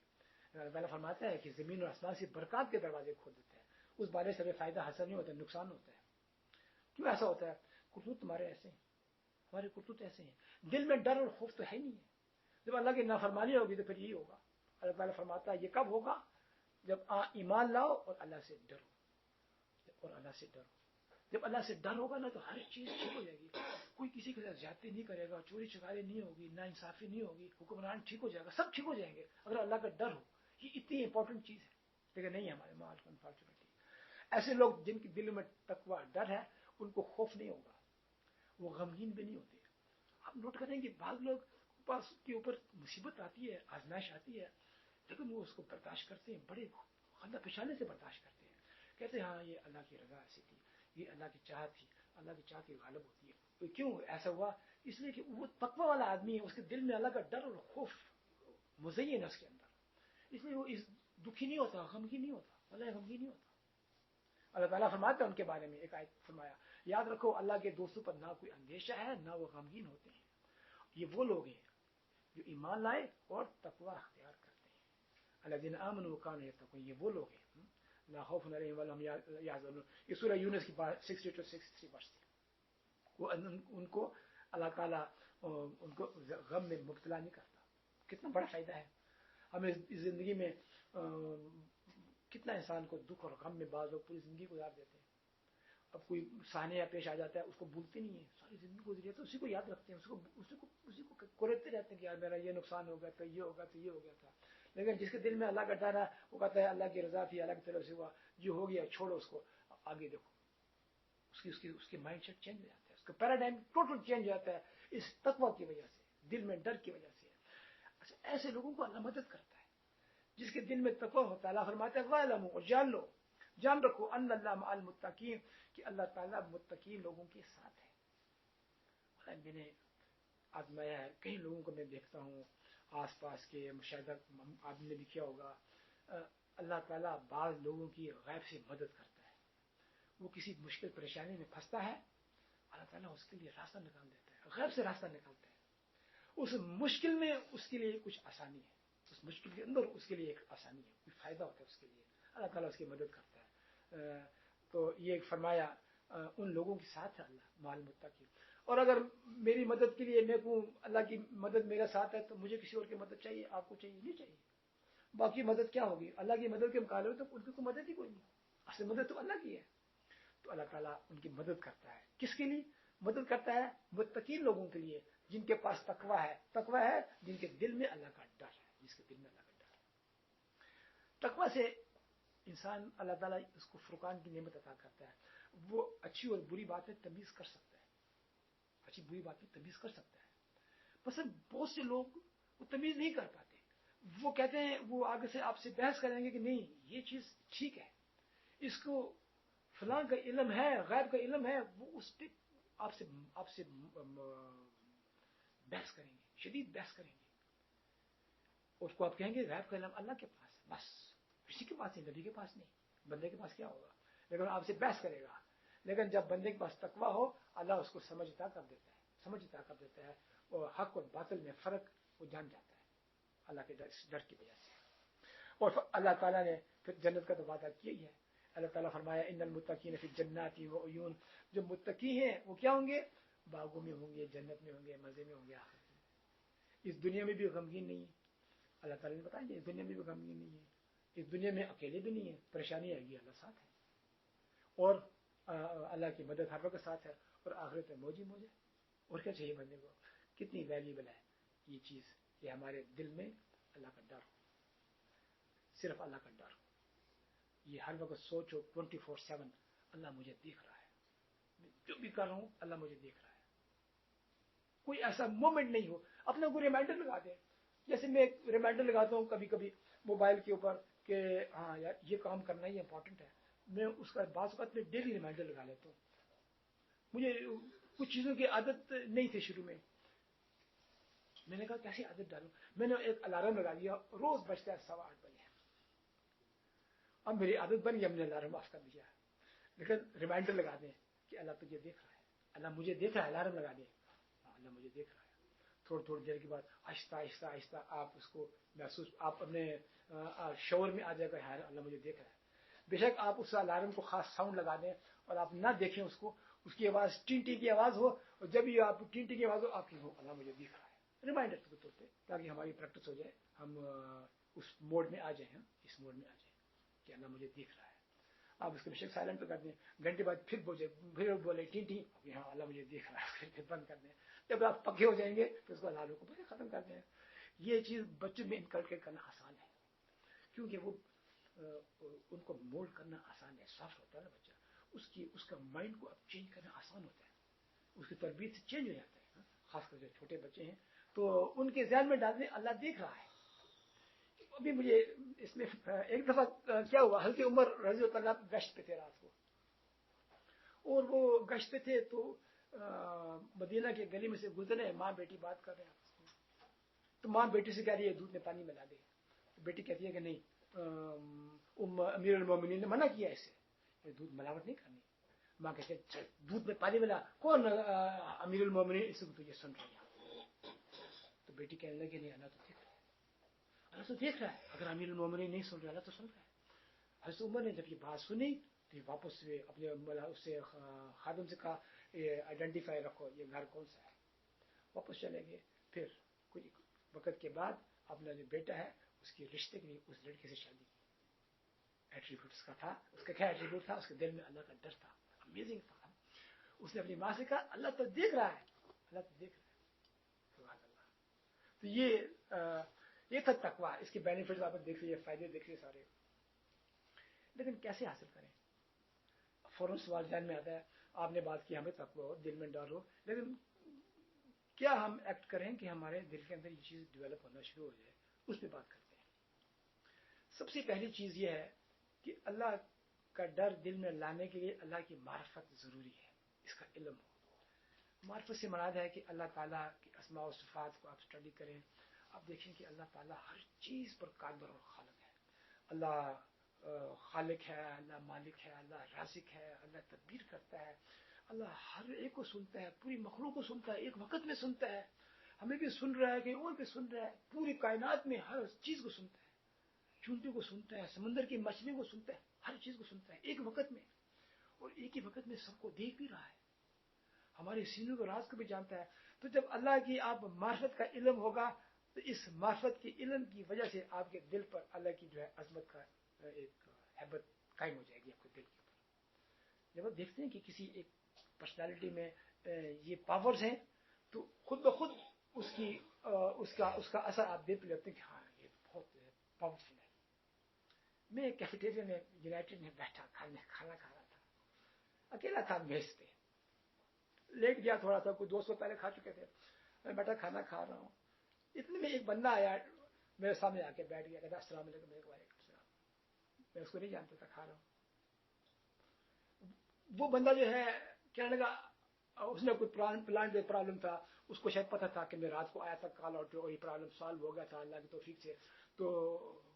اللہ تعالیٰ فرماتا ہے کہ زمین اور آسمان سے برکات کے دروازے کھول دیتے ہیں. اس بارش سے ہمیں فائدہ حاصل نہیں ہوتا، نقصان ہوتا ہے. کیوں ایسا ہوتا ہے؟ کرتوت تمہارے ایسے ہیں، ہمارے کرتوت ایسے ہیں. دل میں ڈر اور خوف تو ہے نہیں ہے. جب اللہ کی نافرمانی ہوگی تو پھر یہی ہوگا. اللہ تعالیٰ فرماتا ہے یہ کب ہوگا؟ جب ایمان لاؤ اور اللہ سے ڈرو، اور اللہ سے ڈرو. جب اللہ سے ڈر ہوگا نا تو ہر چیز ٹھیک ہو جائے گی. کوئی کسی کے ساتھ زیادتی نہیں کرے گا، چوری چکاری نہیں ہوگی، نا انصافی نہیں ہوگی، حکمران ٹھیک ہو جائے گا، سب ٹھیک ہو جائیں گے اگر اللہ کا ڈر ہو. یہ اتنی امپورٹنٹ چیز ہے لیکن نہیں ہمارے مال کو انفارچونیٹلی. ایسے لوگ جن کے دل میں تقویٰ ڈر ہے ان کو خوف نہیں ہوگا، وہ غمگین بھی نہیں ہوتے. آپ نوٹ کریں کہ بعض لوگ پاس کے اوپر مصیبت آتی ہے، آزمائش آتی ہے، لیکن وہ اس کو برداشت کرتے ہیں، بڑے خندہ پیشانی سے برداشت کرتے ہیں. کہتے ہیں ہاں یہ اللہ کی رضا ایسی تھی، یہ اللہ کی چاہت تھی، اللہ کی چاہت ہی غالب ہوتی ہے. کیوں ایسا ہوا؟ اس لیے کہ وہ تقویٰ والا آدمی ہے، اس کے دل میں اللہ کا ڈر اور خوف مزین ہے اس کے اندر. اس لیے وہ دکھی نہیں ہوتا، غمگین نہیں ہوتا، اللہ غمگین نہیں ہوتا. اللہ تعالیٰ فرماتا ہے ان کے بارے میں، ایک آیت فرمایا یاد رکھو اللہ کے دوستوں پر نہ کوئی اندیشہ ہے نہ وہ غمگین ہوتے ہیں. یہ وہ لوگ ہیں جو ایمان لائے اور تقویٰ اختیار کرتے ہیں. الذین آمنوا وکانوا یتقون، یہ وہ لوگ ہیں لا خوف علیہم ولا هم یحزنون. یہ سورہ یونس کی 62-63 ورس ہے. وہ ان کو اللہ تعالیٰ ان کو غم میں مبتلا نہیں کرتا. کتنا بڑا فائدہ ہے ہمیں اس زندگی میں. کتنا انسان کو دکھ اور غم میں بعض لوگ پوری زندگی گزار دیتے ہیں. اب کوئی سانحہ پیش آ جاتا ہے اس کو بھولتے نہیں ہیں، ساری زندگی گزری ہے تو اسی کو یاد رکھتے ہیں، اسی کو کوریدتے رہتے ہیں کہ یار میرا یہ نقصان ہو گیا تھا، یہ ہو گیا تھا، یہ ہو گیا تھا. لیکن جس کے دل میں اللہ کا ڈر ہے وہ کہتا ہے اللہ کی رضا تھی، اللہ کی طرف سے ہوا، جو ہو گیا چھوڑو اس کو، آگے دیکھو. اس کی مائنڈ سیٹ چینج ہو جاتا ہے، اس کا پیراڈائم ٹوٹل چینج ہو جاتا ہے اس تقویٰ کی وجہ سے، دل میں ڈر کی وجہ سے. اچھا ایسے لوگوں کو اللہ مدد کرتا ہے. جس کے دل میں تقوی ہوتا ہے. اللہ فرماتا ہے وَاعْلَمُوا، اور جان رکھو ان اللہ مع المتقین، کہ اللہ تعالیٰ متقین لوگوں کے ساتھ ہے. میں نے آزمایا ہے، کئی لوگوں کو میں دیکھتا ہوں آس پاس کے، مشاہدہ آپ نے بھی کیا ہوگا، اللہ تعالیٰ بعض لوگوں کی غیب سے مدد کرتا ہے. وہ کسی مشکل پریشانی میں پھنستا ہے، اللہ تعالیٰ اس کے لیے راستہ نکال دیتا ہے، غیب سے راستہ نکالتا ہے. اس مشکل میں اس کے لیے کچھ آسانی ہے، اس مشکل کے اندر اس کے لیے ایک آسانی ہے، کوئی فائدہ ہوتا ہے اس کے لیے، اللہ تعالیٰ اس کی مدد کرتا ہے. تو یہ فرمایا ان لوگوں کے ساتھ ہے اللہ مع المتقین. اور اگر میری مدد کے لیے میں کہوں اللہ کی مدد میرے ساتھ ہے، تو مجھے کسی اور کی مدد چاہیے؟ آپ کو چاہیے؟ نہیں چاہیے. باقی مدد کیا ہوگی؟ اللہ کی مدد کے مقابلے میں تو ان کی کوئی مدد ہی کوئی نہیں. اصل مدد تو اللہ کی ہے. تو اللہ تعالیٰ ان کی مدد کرتا ہے. کس کے لیے مدد کرتا ہے؟ متقین لوگوں کے لیے، جن کے پاس تقوی ہے، جن کے دل میں اللہ کا ڈر ہے، جس کے دل میں اللہ کا ڈر ہے. تقوی سے انسان، اللہ تعالیٰ اس کو فرقان کی نعمت عطا کرتا ہے. وہ اچھی اور بری باتیں تمیز کر سکتا ہے، اچھی بری باتیں تمیز کر سکتا ہے. بس بہت سے لوگ وہ تمیز نہیں کر پاتے. وہ کہتے ہیں، وہ آگے سے آپ سے بحث کریں گے کہ نہیں یہ چیز ٹھیک ہے، اس کو فلاں کا علم ہے، غیب کا علم ہے، وہ اس پہ آپ سے بحث کریں گے، شدید بحث کریں گے. اس کو آپ کہیں گے غیب کا علم اللہ کے پاس ہے، بس کسی کے پاس نہیں، نبی کے پاس نہیں، بندے کے پاس کیا ہوگا؟ لیکن آپ سے بحث کرے گا. لیکن جب بندے کے پاس تقویٰ ہو، اللہ اس کو سمجھ عطا کر دیتا ہے، اور حق اور باطل میں فرق وہ جان جاتا ہے اللہ کے ڈر کی وجہ سے. اور اللہ تعالیٰ نے پھر جنت کا تو وعدہ کیا ہی ہے. اللہ تعالیٰ فرمایا ان المتقین فی جنات و عیون، جو متقی ہیں وہ کیا ہوں گے؟ باغوں میں ہوں گے، جنت میں ہوں گے، مزے میں ہوں گے. آخرت میں اس دنیا میں بھی غمگین نہیں ہے. اللہ تعالیٰ نے بتایا اس دنیا میں بھی غمگین نہیں ہے، اس دنیا میں اکیلے بھی نہیں ہے، پریشانی آئے گی اللہ ساتھ ہے، اور اللہ کی مدد ہر وقت ساتھ ہے، اور آخرت میں موج ہی موج ہے. اور کیا چاہیے بندے کو؟ کتنی ویلیبل ہے یہ چیز کہ ہمارے دل میں اللہ کا ڈر ہو، صرف اللہ کا ڈر ہو. یہ ہر وقت سوچو 24/7 اللہ مجھے دیکھ رہا ہے، میں جو بھی کر رہا ہوں اللہ مجھے دیکھ رہا ہے. کوئی ایسا مومنٹ نہیں ہو اپنے کو ریمائنڈر لگا دے. جیسے میں ریمائنڈر لگاتا ہوں کبھی کبھی موبائل کے اوپر کہ ہاں یار یہ کام کرنا ہی امپورٹنٹ ہے. میں اس کا بعض اوقات میں ڈیلی ریمائنڈر لگا لیتا ہوں. مجھے کچھ چیزوں کی عادت نہیں تھی شروع میں. میں نے کہا کیسی عادت ڈالوں؟ میں نے ایک الارم لگا دیا، روز بجتا ہے 8:15 بجے. اب میری عادت بن گئی، ہم نے الارم آف کر دیا. لیکن ریمائنڈر لگا دیں کہ اللہ تجھے دیکھ رہا ہے، اللہ مجھے دیکھ رہا ہے. الارم لگا دیں اللہ مجھے دیکھ رہا ہے. تھوڑی دیر کے بعد آہستہ آپ اس کو محسوس، آپ اپنے شعور میں آ جائے گا اللہ مجھے دیکھ رہا ہے. بے شک آپ اس الارم کو خاص ساؤنڈ لگا دیں اور آپ نہ دیکھیں اس کو، اس کی آواز ٹینٹی کی آواز ہو، اور جب بھی آپ ٹینٹی کی آواز ہو آپ کی ہو اللہ مجھے دیکھ رہا ہے. ریمائنڈر کے طور پہ، تاکہ ہماری پریکٹس ہو جائے، ہم اس موڈ میں آ جائیں، اس موڈ میں آ جائیں کہ اللہ مجھے دیکھ رہا ہے. آپ اس کو بے شک سائلنٹ پہ کر دیں. گھنٹے بعد پھر بولے ٹینٹی، ہاں اللہ مجھے دیکھ رہا ہے، پھر بند کر دیں. جب آپ پکے ہو جائیں گے تو اس کو الارم کو ختم کر دیں. یہ چیز بچوں میں انکلکیٹ کرنا آسان ہے، کیونکہ وہ ان کو مولڈ کرنا آسان ہے. سافٹ ہوتا ہے نا بچہ، اس کا مائنڈ کو اب چینج کرنا آسان ہوتا ہے، اس کی تربیت سے چینج ہو جاتا ہے. خاص کر جو چھوٹے بچے ہیں تو ان کے ذہن میں ڈالنے اللہ دیکھ رہا ہے. ابھی مجھے اس میں ایک دفعہ کیا ہوا، حضرت عمر رضی اللہ عنہ گشت پہ تھے رات کو، اور وہ گشت پہ تھے تو مدینہ کے گلی میں سے گزرے، ماں بیٹی بات کر رہے ہیں آپس میں. تو ماں بیٹی سے کہہ رہی ہے دودھ میں پانی ملا دے. بیٹی کہتی ہے کہ نہیں، امیر المومنین نے منع کیا اسے، دودھ ملاوٹ نہیں کرنی. ماں کہتے ہیں دودھ میں پانی ملا، کون امیر المومنین؟ اس کو تو یہ سن رہی ہے. تو بیٹی کہنے لگی نہیں اللہ تو دیکھ رہا ہے، اللہ تو دیکھ رہا ہے، اگر امیر المومنین نہیں سن رہا اللہ تو سن رہا ہے. حضرت عمر نے جب یہ بات سنی تو واپس اپنے اس سے خادم سے کہا آئیڈینٹیفائی رکھو یہ گھر کون سا ہے. واپس چلے گئے. پھر کچھ وقت کے بعد اپنا جو بیٹا ہے اس کی رشتے کے لیے اس لڑکے سے شادی کی. ایٹریبیوٹ اس کا تھا، اس کا کیا ایٹریبیوٹ تھا؟ اس کے دل میں اللہ کا ڈر تھا. امیزنگ تھا. اس نے اپنی ماں سے کہا اللہ تو دیکھ رہا ہے، اللہ تو دیکھ رہا ہے. سبحان اللہ. تو یہ تھا تقویٰ. اس کے بینیفٹس آپ دیکھ لیے، فائدے دیکھ لیے سارے. لیکن کیسے حاصل کریں؟ فوراً سوال ذہن میں آتا ہے. آپ نے بات کی ہمیں تقویٰ ہو، دل میں ڈر ہو، لیکن کیا ہم ایکٹ کریں کہ ہمارے دل کے اندر یہ چیز ڈیولپ ہونا شروع ہو جائے؟ اس پہ بات کرتے ہیں. سب سے پہلی چیز یہ ہے کہ اللہ کا ڈر دل میں لانے کے لیے اللہ کی معرفت ضروری ہے، اس کا علم ہو۔ معرفت سے مراد ہے کہ اللہ تعالیٰ کی اسماء و صفات کو آپ اسٹڈی کریں، آپ دیکھیں کہ اللہ تعالیٰ ہر چیز پر قادر اور خالق ہے۔ اللہ خالق ہے، اللہ مالک ہے، اللہ رازق ہے، اللہ تدبیر کرتا ہے، اللہ ہر ایک کو سنتا ہے، پوری مخلوق کو سنتا ہے، ایک وقت میں سنتا ہے، ہمیں بھی سن رہا ہے کہ اور بھی سن رہا ہے، پوری کائنات میں ہر چیز کو سنتا ہے، چونٹی کو سنتا ہے، سمندر کی مچھلی کو سنتا ہے، ہر چیز کو سنتا ہے ایک وقت میں، اور ایک ہی وقت میں سب کو دیکھ بھی رہا ہے، ہمارے سینوں کے راز کو بھی جانتا ہے۔ تو جب اللہ کی آپ معرفت کا علم ہوگا تو اس معرفت کے علم کی وجہ سے آپ کے دل پر اللہ کی جو ہے عظمت کا ایک ہیبت قائم ہو جائے گی آپ کے دل کے اوپر۔ جب آپ دیکھتے ہیں کہ کسی ایک پرسنالٹی میں یہ پاورز ہیں تو خود بخود اس کا اثر آپ دیکھ لیتے ہیں کہ ہاں یہ بہت پاورفل ہے۔ میں ایک کیفیٹیریا میں یونائٹیڈ میں بیٹھا کھانا کھا رہا تھا، اکیلا تھا میز پہ، لیٹ گیا تھوڑا سا، کوئی 200 پہلے کھا چکے تھے، میں بیٹھا کھانا کھا رہا ہوں، اتنے میں ایک بندہ آیا میرے سامنے آ کے بیٹھ گیا، کہتا السلام علیکم، وعلیکم السلام۔ میں اس کو نہیں جانتا تھا، کھا رہا ہوں۔ وہ بندہ جو ہے کہنے لگا، اس نے کوئی پلانٹ میں پرابلم تھا، اس کو شاید پتا تھا کہ میں رات کو آیا تھا کال آؤٹ اور یہ پرابلم سالو ہو گیا تھا اللہ کی توفیق سے، تو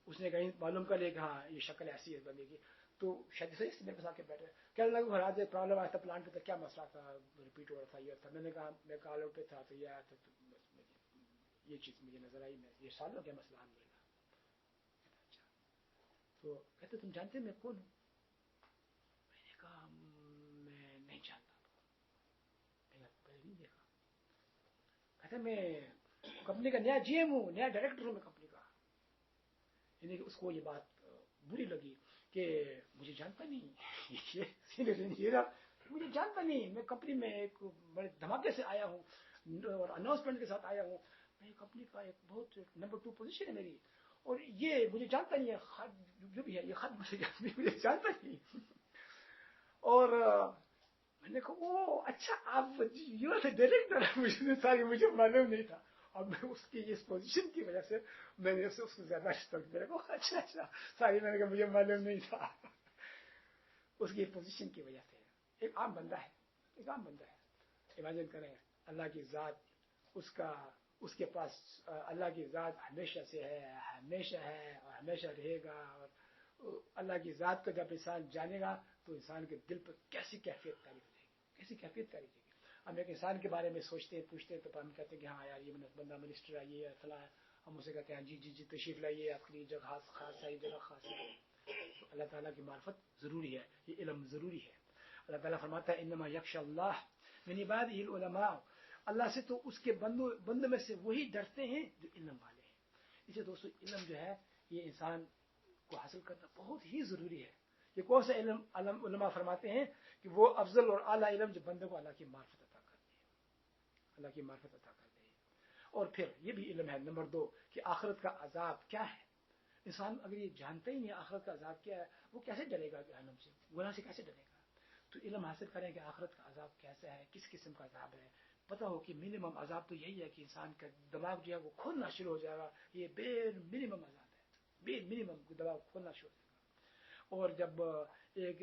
اس نے کہیں معلوم کر لیا کہ ہاں یہ شکل ایسی ہے بندے کی، تو شاید اس میرے پاس آ کے بیٹھے کہنے لگا رات میں پرابلم آیا تھا پلانٹ پہ، کیا مسئلہ تھا، ریپیٹ ہو رہا تھا یہ تھا۔ میں نے کہا میں کال آؤٹ پہ تھا تو یہ آیا تھا، تو یہ چیز مجھے نظر آئی، میں یہ سالو ہو گیا مسئلہ الحمد للہ۔ اچھا، تو کہتے تم جانتے میں کون ہوں؟ میں نے کہا میں نہیں جانتا، نہیں دیکھا۔ کہتا میں کمپنی کا نیا جی ایم ہوں، نیا ڈائریکٹر ہوں میں کمپنی کا۔ یعنی کہ اس کو یہ بات بری لگی کہ مجھے جانتا نہیں، یہ سینئر انجینئر مجھے جانتا نہیں، میں کمپنی میں ایک بڑے دھماکے سے آیا ہوں اور اناؤنسمنٹ کے ساتھ آیا ہوں، میں کمپنی کا ایک بہت نمبر 2 پوزیشن ہے میری، اور یہ مجھے جانتا نہیں ہے، جو بھی ہے یہ خط مجھے جانتا نہیں۔ اور میں نے کہا او اچھا آپ یو آر ڈائریکٹر، مجھے معلوم نہیں تھا۔ اور میں اس کی اس پوزیشن کی وجہ سے میں نے اس کو زیادہ رسپیکٹ دیا۔ اچھا ساری، میں نے کہا مجھے معلوم نہیں تھا، اس کی پوزیشن کی وجہ سے۔ ایک عام بندہ ہے، ایک عام بندہ ہے، امیجن کریں اللہ کی ذات، اس کے پاس اللہ کی ذات ہمیشہ سے ہے، ہمیشہ ہے اور ہمیشہ رہے گا، اور اللہ کی ذات کو جب انسان جانے گا تو انسان کے دل پر کیسی کیفیت تاری ہو جائے گی، کیسی کیفیت تاری ہو جائے گی۔ ہم ایک انسان کے بارے میں سوچتے ہیں، پوچھتے ہیں، تو ہم کہتے ہیں کہ ہاں یار یہ بندہ منسٹر ہے، یہ فلاں ہے، ہم اسے کہتے ہیں جی تشریف لائیے، آپ کے لیے جگہ خاص ہے، یہ جگہ خاص ہے۔ تو اللہ تعالیٰ کی معرفت ضروری ہے، یہ علم ضروری ہے۔ اللہ تعالیٰ فرماتا ہے انما یخشی اللہ من عبادہ العلماء، اللہ سے تو اس کے بندوں میں سے وہی ڈرتے ہیں جو علم والے ہیں۔ اسے دوستو علم جو ہے یہ انسان کو حاصل کرنا بہت ہی ضروری ہے۔ یہ کون سا علم؟ علماء فرماتے ہیں کہ وہ افضل اور اعلیٰ علم جو بندے کو اللہ کی معرفت عطا کرتی ہے، اللہ کی معرفت عطا کرتی ہے۔ اور پھر یہ بھی علم ہے نمبر 2 کہ آخرت کا عذاب کیا ہے۔ انسان اگر یہ جانتا ہی نہیں آخرت کا عذاب کیا ہے، وہ کیسے ڈرے گا جہنم سے، گناہ سے کیسے ڈرے گا؟ تو علم حاصل کریں کہ آخرت کا عذاب کیسا ہے، کس قسم کا عذاب ہے، پتہ ہو کہ منیمم عذاب تو یہی ہے کہ انسان کا دماغ جو ہے وہ کھولنا شروع ہو جائے گا، یہ بے منیمم عذاب ہے، بے منیمم دماغ کھولنا شروع ہو جائے گا۔ اور جب ایک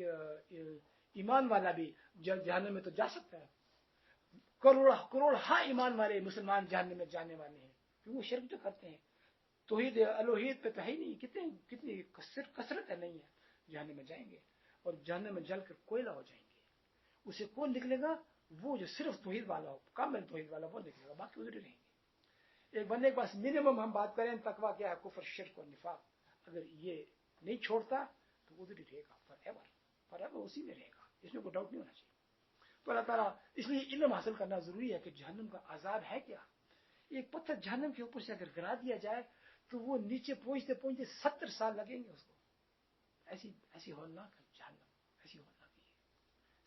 ایمان والا بھی جہنم میں تو جا سکتا ہے، کروڑ ہاں ایمان والے مسلمان جہنم میں جانے والے ہیں، کیونکہ وہ شرک جو کرتے ہیں، توحید الوہیت پہ تو ہے ہی نہیں، کتنی کثرت ہے نہیں ہے، جہنم میں جائیں گے اور جہنم میں جل کر کوئلہ ہو جائیں گے۔ اسے کون نکلے گا؟ وہ جو صرف توحید والا ہو، کامل توحید والا، وہ نکلے گا، باقی ادھر رہیں گے۔ ایک بندے کے پاس منیمم ہم بات کریں تقویٰ کیا ہے، کفر شرک اور نفاق، اگر یہ نہیں چھوڑتا تو ادھر ہی رہے گا فار ایور اسی میں رہے گا، اس میں کوئی ڈاؤٹ نہیں ہونا چاہیے۔ تو اللہ تعالیٰ اس لیے علم حاصل کرنا ضروری ہے کہ جہنم کا عذاب ہے کیا۔ ایک پتھر جہنم کے اوپر سے اگر گرا دیا جائے تو وہ نیچے پہنچتے 70 سال لگیں گے اس کو، ایسی ہولناک جہنم، ایسی ہولناک ہے،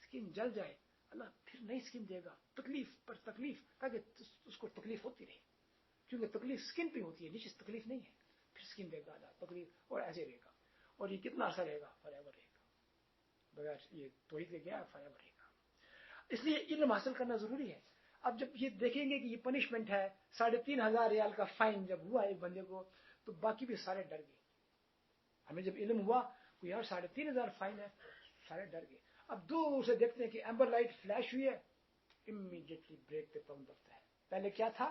اسکن جل جائے اللہ پھر نئی اسکن دے گا، تکلیف پر تکلیف، تاکہ اس کو تکلیف ہوتی رہے، کیونکہ تکلیف اسکن پہ ہوتی ہے، نیچے تکلیف نہیں ہے، پھر اسکن دے گا اللہ تکلیف، اور ایسے رہے گا، اور یہ کتنا عرصہ رہے گا؟ فار ایور رہے گا، بغیر یہ توحید کے گیا فار ایور رہے گا۔ اس لیے علم حاصل کرنا ضروری ہے۔ اب جب یہ دیکھیں گے کہ یہ پنشمنٹ ہے، 3,500 ریال کا فائن جب ہوا ایک بندے کو، تو باقی بھی سارے ڈر گئے، ہمیں جب علم ہوا کہ یار 3,500 فائن ہے، سارے ڈر گئے. اب دور سے دیکھتے ہیں کہ ایمبر لائٹ فلیش ہوئی ہے، امیڈیٹلی بریک پہ پاؤں رکھتا ہے. پہلے کیا تھا؟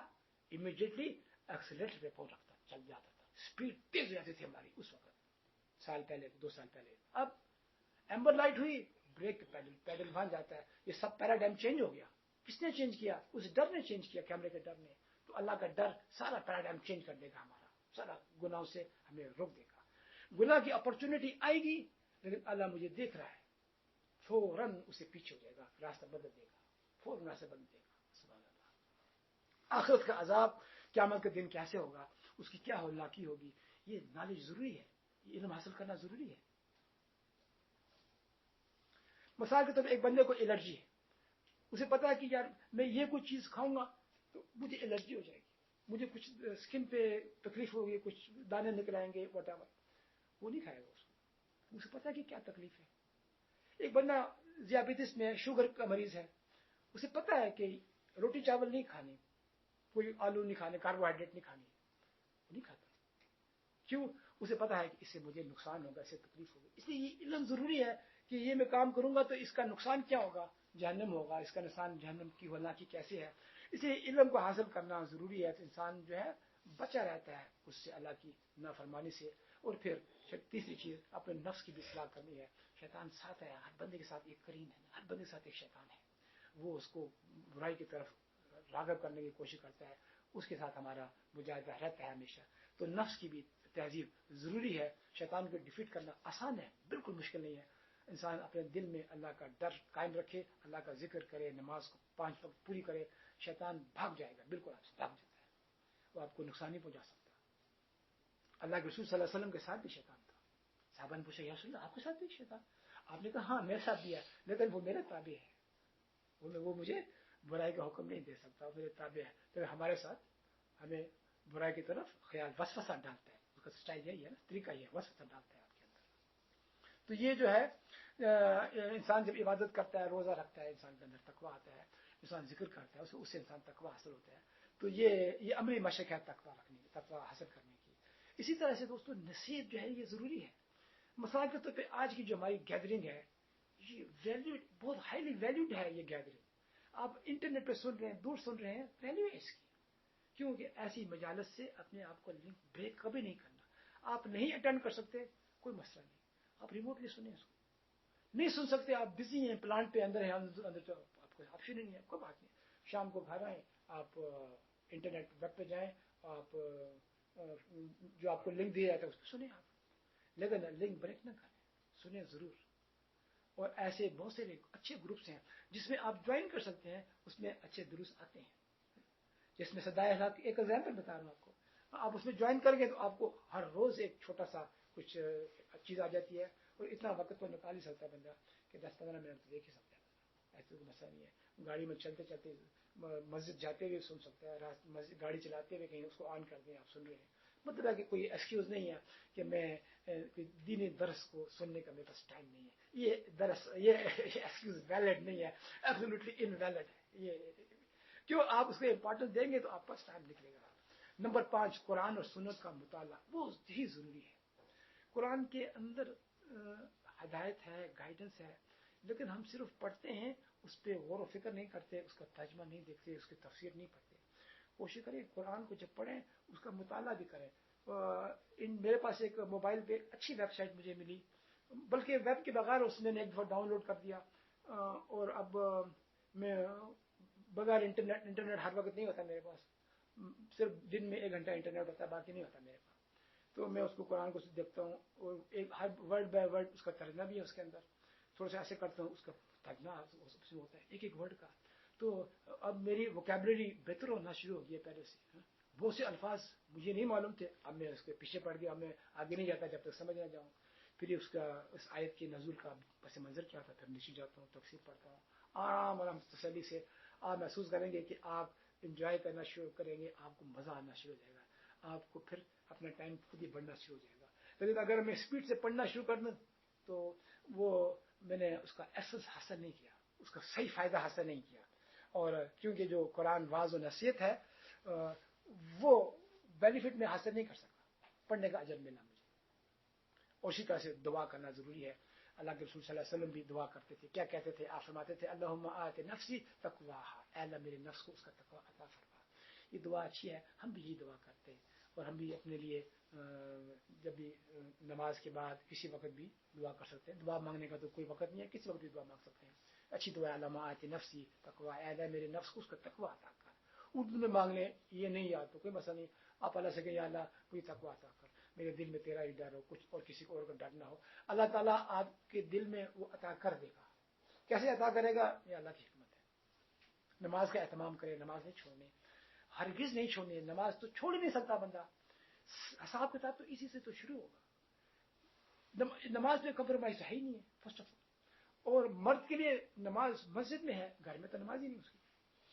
امیڈیٹلی ایکسیلیٹر پہ پاؤں رکھتا، چل جاتا تھا. اسپیڈ تیز ہو جاتی تھی ہماری اس وقت، سال پہلے 2 سال پہلے. اب ایمبر لائٹ ہوئی، بریک پیڈل وہاں جاتا ہے. یہ سب پیراڈائم چینج ہو گیا. کس نے چینج کیا؟ اس ڈر نے چینج کیا، کیمرے کے ڈر نے. تو اللہ کا ڈر سارا پیراڈائم چینج کر دے گا ہمارا، سارا گناہوں سے ہمیں روک دے گا. گناہ کی اپرچونٹی آئے گی لیکن اللہ مجھے دیکھ رہا ہے، فوراً اسے پیچھے ہو جائے گا، راستہ بدل دے گا، فوراً راستہ بدل دے گا. سبحان اللہ. آخرت کا عذاب قیامت کے دن کیسے ہوگا، اس کی کیا ہلاکی ہوگی، یہ نالج ضروری ہے، یہ علم حاصل کرنا ضروری ہے. مثال کے طور پر ایک بندے کو الرجی ہے، اسے پتا ہے کہ یار میں یہ کوئی چیز کھاؤں گا تو مجھے الرجی ہو جائے گی، مجھے کچھ اسکن پہ تکلیف ہوگی، کچھ دانے نکل آئیں گے، واٹ ایور. وہ نہیں کھائے گا اس کو، اسے پتا ہے کہ کیا تکلیف ہے. ایک بندہ ذیابیطس میں شوگر کا مریض ہے، اسے پتا ہے کہ روٹی چاول نہیں کھانی، کوئی آلو نہیں کھانے، کاربوہائیڈریٹ نہیں کھانی، وہ نہیں کھاتا. کیوں؟ اسے پتا ہے کہ اس سے مجھے نقصان ہوگا، اس سے تکلیف ہوگی. اس لیے یہ علم ضروری ہے کہ یہ میں کام کروں گا تو اس کا نقصان کیا ہوگا، جہنم ہوگا، اس کا نقصان جہنم کی ہلاکی کیسے ہے. اس لیے علم کو حاصل کرنا ضروری ہے. تو انسان جو ہے بچا رہتا ہے اس سے، اللہ کی نافرمانی سے. اور پھر تیسری چیز اپنے نفس کی بھی اصلاح کرنی ہے. شیطان ساتھ ہے، ہر بندے کے ساتھ ایک کریم ہے، ہر بندے کے ساتھ ایک شیطان ہے. وہ اس کو برائی کی طرف راغب کرنے کی کوشش کرتا ہے، اس کے ساتھ ہمارا مجاہدہ رہتا ہے ہمیشہ. تو نفس کی بھی تہذیب ضروری ہے. شیطان کو ڈیفیٹ کرنا آسان ہے، بالکل مشکل نہیں ہے. انسان اپنے دل میں اللہ کا ڈر قائم رکھے، اللہ کا ذکر کرے، نماز کو 5 وقت پوری کرے، شیطان بھاگ جائے گا، بالکل آپ سے بھاگ جاتا ہے، وہ آپ کو نقصان نہیں پہنچا سکتا. اللہ کے رسول صلی اللہ علیہ وسلم کے ساتھ بھی شیطان تھا. صحابہ نے پوچھا یا رسول اللہ آپ کے ساتھ بھی شیطان؟ آپ نے کہا ہاں میرے ساتھ بھی ہے، لیکن وہ میرے تابع ہے، وہ مجھے برائی کا حکم نہیں دے سکتا، وہ میرے تابع ہے. تو ہمارے ساتھ ہمیں برائی کی طرف خیال وسوسہ ڈالتا ہے. اس کا سٹائل یہی ہے نا، طریقہ یہ ہے، وسوسہ ڈالتا ہے آپ کے اندر. تو یہ جو ہے انسان جب عبادت کرتا ہے، روزہ رکھتا ہے، انسان کے اندر تقویٰ آتا ہے، انسان ذکر کرتا ہے، اس سے انسان تقویٰ حاصل ہوتا ہے. تو یہ عملی مشق ہے تقویٰ رکھنے کی، تقویٰ حاصل کرنے کی. اسی طرح سے دوستو نصیحت جو ہے یہ ضروری ہے. مثال کے طور پہ آج کی جو ہماری گیدرنگ ہے، یہ ویلیوڈ، بہت ہائیلی ویلیوڈ ہے. یہ گیدرنگ آپ انٹرنیٹ پہ سن رہے ہیں، دور سن رہے ہیں، ویلیو ہے اس کی. کیونکہ ایسی مجالس سے اپنے آپ کو لنک بریک کبھی نہیں کرنا. آپ نہیں اٹینڈ کر سکتے، کوئی مسئلہ نہیں، آپ ریموٹلی سنیں اس کو. نہیں سن سکتے، آپ بزی ہیں، پلانٹ پہ اندر ہیں، اندر تو آپ کو آپشن نہیں ہے، کوئی بات نہیں. شام کو گھر آئیں، آپ انٹرنیٹ ویب پہ جائیں، آپ جو آپ کو لنک دیا جاتا ہے اس پہ سنیں آپ. لیکن لنک بریک نہ کریں، سنیں ضرور. اور ایسے بہت سے اچھے گروپس ہیں جس میں آپ جوائن کر سکتے ہیں، اس میں اچھے دروس آتے ہیں. جس میں صدائے حق ایک ایگزامپل بتا رہا ہوں آپ کو. آپ اس میں جوائن کر گئے تو آپ کو ہر روز ایک چھوٹا سا کچھ چیز آ جاتی ہے. اور اتنا وقت تو نکال ہی سکتا ہے بندہ کہ 10-15 منٹ تو دیکھ ہی سکتا ہے. ایسے کوئی مسئلہ نہیں ہے. گاڑی میں چلتے چلتے مسجد جاتے ہوئے سن سکتا ہے، گاڑی چلاتے ہوئے کہیں اس کو آن کر دیں، آپ سن رہے ہیں. مطلب ہے کہ کوئی ایکسکیوز نہیں ہے کہ میں دینی درس کو سننے کا میرے پاس ٹائم نہیں ہے. یہ ایکسکیوز ویلڈ نہیں ہے، ایبسولوٹلی انویلڈ ہے. یہ کیوں آپ اس کو امپورٹنس دیں گے تو آپ پاس ٹائم نکلے گا. نمبر 5 قرآن اور سنت کا مطالعہ بہت ہی ضروری ہے. قرآن کے اندر ہدایت ہے، گائیڈنس ہے، لیکن ہم صرف پڑھتے ہیں، اس پہ غور و فکر نہیں کرتے، اس کا ترجمہ نہیں دیکھتے، اس کی تفسیر نہیں پڑھتے. کوشش کریں قرآن کو جب پڑھیں اس کا مطالعہ بھی کریں. میرے پاس ایک موبائل پہ اچھی ویب سائٹ مجھے ملی، بلکہ ویب کے بغیر اس نے ایک دفعہ ڈاؤن لوڈ کر دیا. اور اب میں بغیر انٹرنیٹ ہر وقت نہیں ہوتا میرے پاس، صرف دن میں 1 گھنٹہ انٹرنیٹ ہوتا ہے، باقی نہیں ہوتا میرے پاس. تو میں اس کو قرآن کو دیکھتا ہوں، اور ہر ورڈ بائی ورڈ اس کا ترجمہ بھی ہے اس کے اندر. تھوڑا سا ایسے کرتا ہوں، اس کا ترجمہ ہوتا ہے ایک ورڈ کا. تو اب میری ووکیبلری بہتر ہونا شروع ہو گئی ہے پہلے سے. بہت سے الفاظ مجھے نہیں معلوم تھے، اب میں اس کے پیچھے پڑ گیا، اب میں آگے نہیں جاتا جب تک سمجھ نہ جاؤں. پھر اس آیت کے نزول کا پس منظر کیا تھا، پھر نیچے جاتا ہوں، تفسیر پڑھتا ہوں. آرام تسلی سے آپ محسوس کریں گے کہ آپ انجوائے کرنا شروع کریں گے، آپ کو مزہ آنا شروع ہو جائے گا، آپ کو پھر اپنا ٹائم خود ہی بڑھنا شروع ہو جائے گا. لیکن اگر میں اسپیڈ سے پڑھنا شروع کر دوں تو وہ میں نے اس کا ایسنس حاصل نہیں کیا، اس کا صحیح فائدہ حاصل نہیں کیا. اور کیونکہ جو قرآن واعظ و نصیحت ہے وہ بینیفٹ میں حاصل نہیں کر سکتا، پڑھنے کا اجر ملا مجھے. اور اسی طرح سے دعا کرنا ضروری ہے. اللہ کے رسول صلی اللہ علیہ وسلم بھی دعا کرتے تھے. کیا کہتے تھے؟ آپ فرماتے تھے اللہم آت نفسی تقواہا، اے اللہ میرے نفس کو اس کا تقوی عطا فرما. یہ دعا اچھی ہے، ہم بھی یہ دعا کرتے ہیں. اور ہم بھی اپنے لیے جب بھی نماز کے بعد کسی وقت بھی دعا کر سکتے ہیں. دعا مانگنے کا تو کوئی وقت نہیں ہے، کسی وقت بھی دعا مانگ سکتے ہیں. اچھی دعا ہے اللہم آت نفسی تقواہا، اے اللہ میرے نفس کو اس کا تقوی عطا کر. اردو میں مانگ لیں، یہ نہیں یاد تو کوئی مسئلہ نہیں. آپ اللہ سے کہ یا اللہ کوئی تقوی عطا کر، میرے دل میں تیرا ہی ڈر ہو، کچھ اور کسی کو اور کا ڈر نہ ہو. اللہ تعالیٰ آپ کے دل میں وہ عطا کر دے گا. کیسے عطا کرے گا؟ یہ اللہ کی حکمت ہے. نماز کا اہتمام کرے، نماز نہیں چھوڑنے، ہرگز نہیں چھوڑنی. نماز تو چھوڑ ہی نہیں سکتا بندہ. حساب کتاب تو اسی سے تو شروع ہوگا. نماز میں کمپرومائز ہے ہی نہیں ہے فرسٹ آف آل. اور مرد کے لیے نماز مسجد میں ہے، گھر میں تو نماز ہی نہیں اس کی.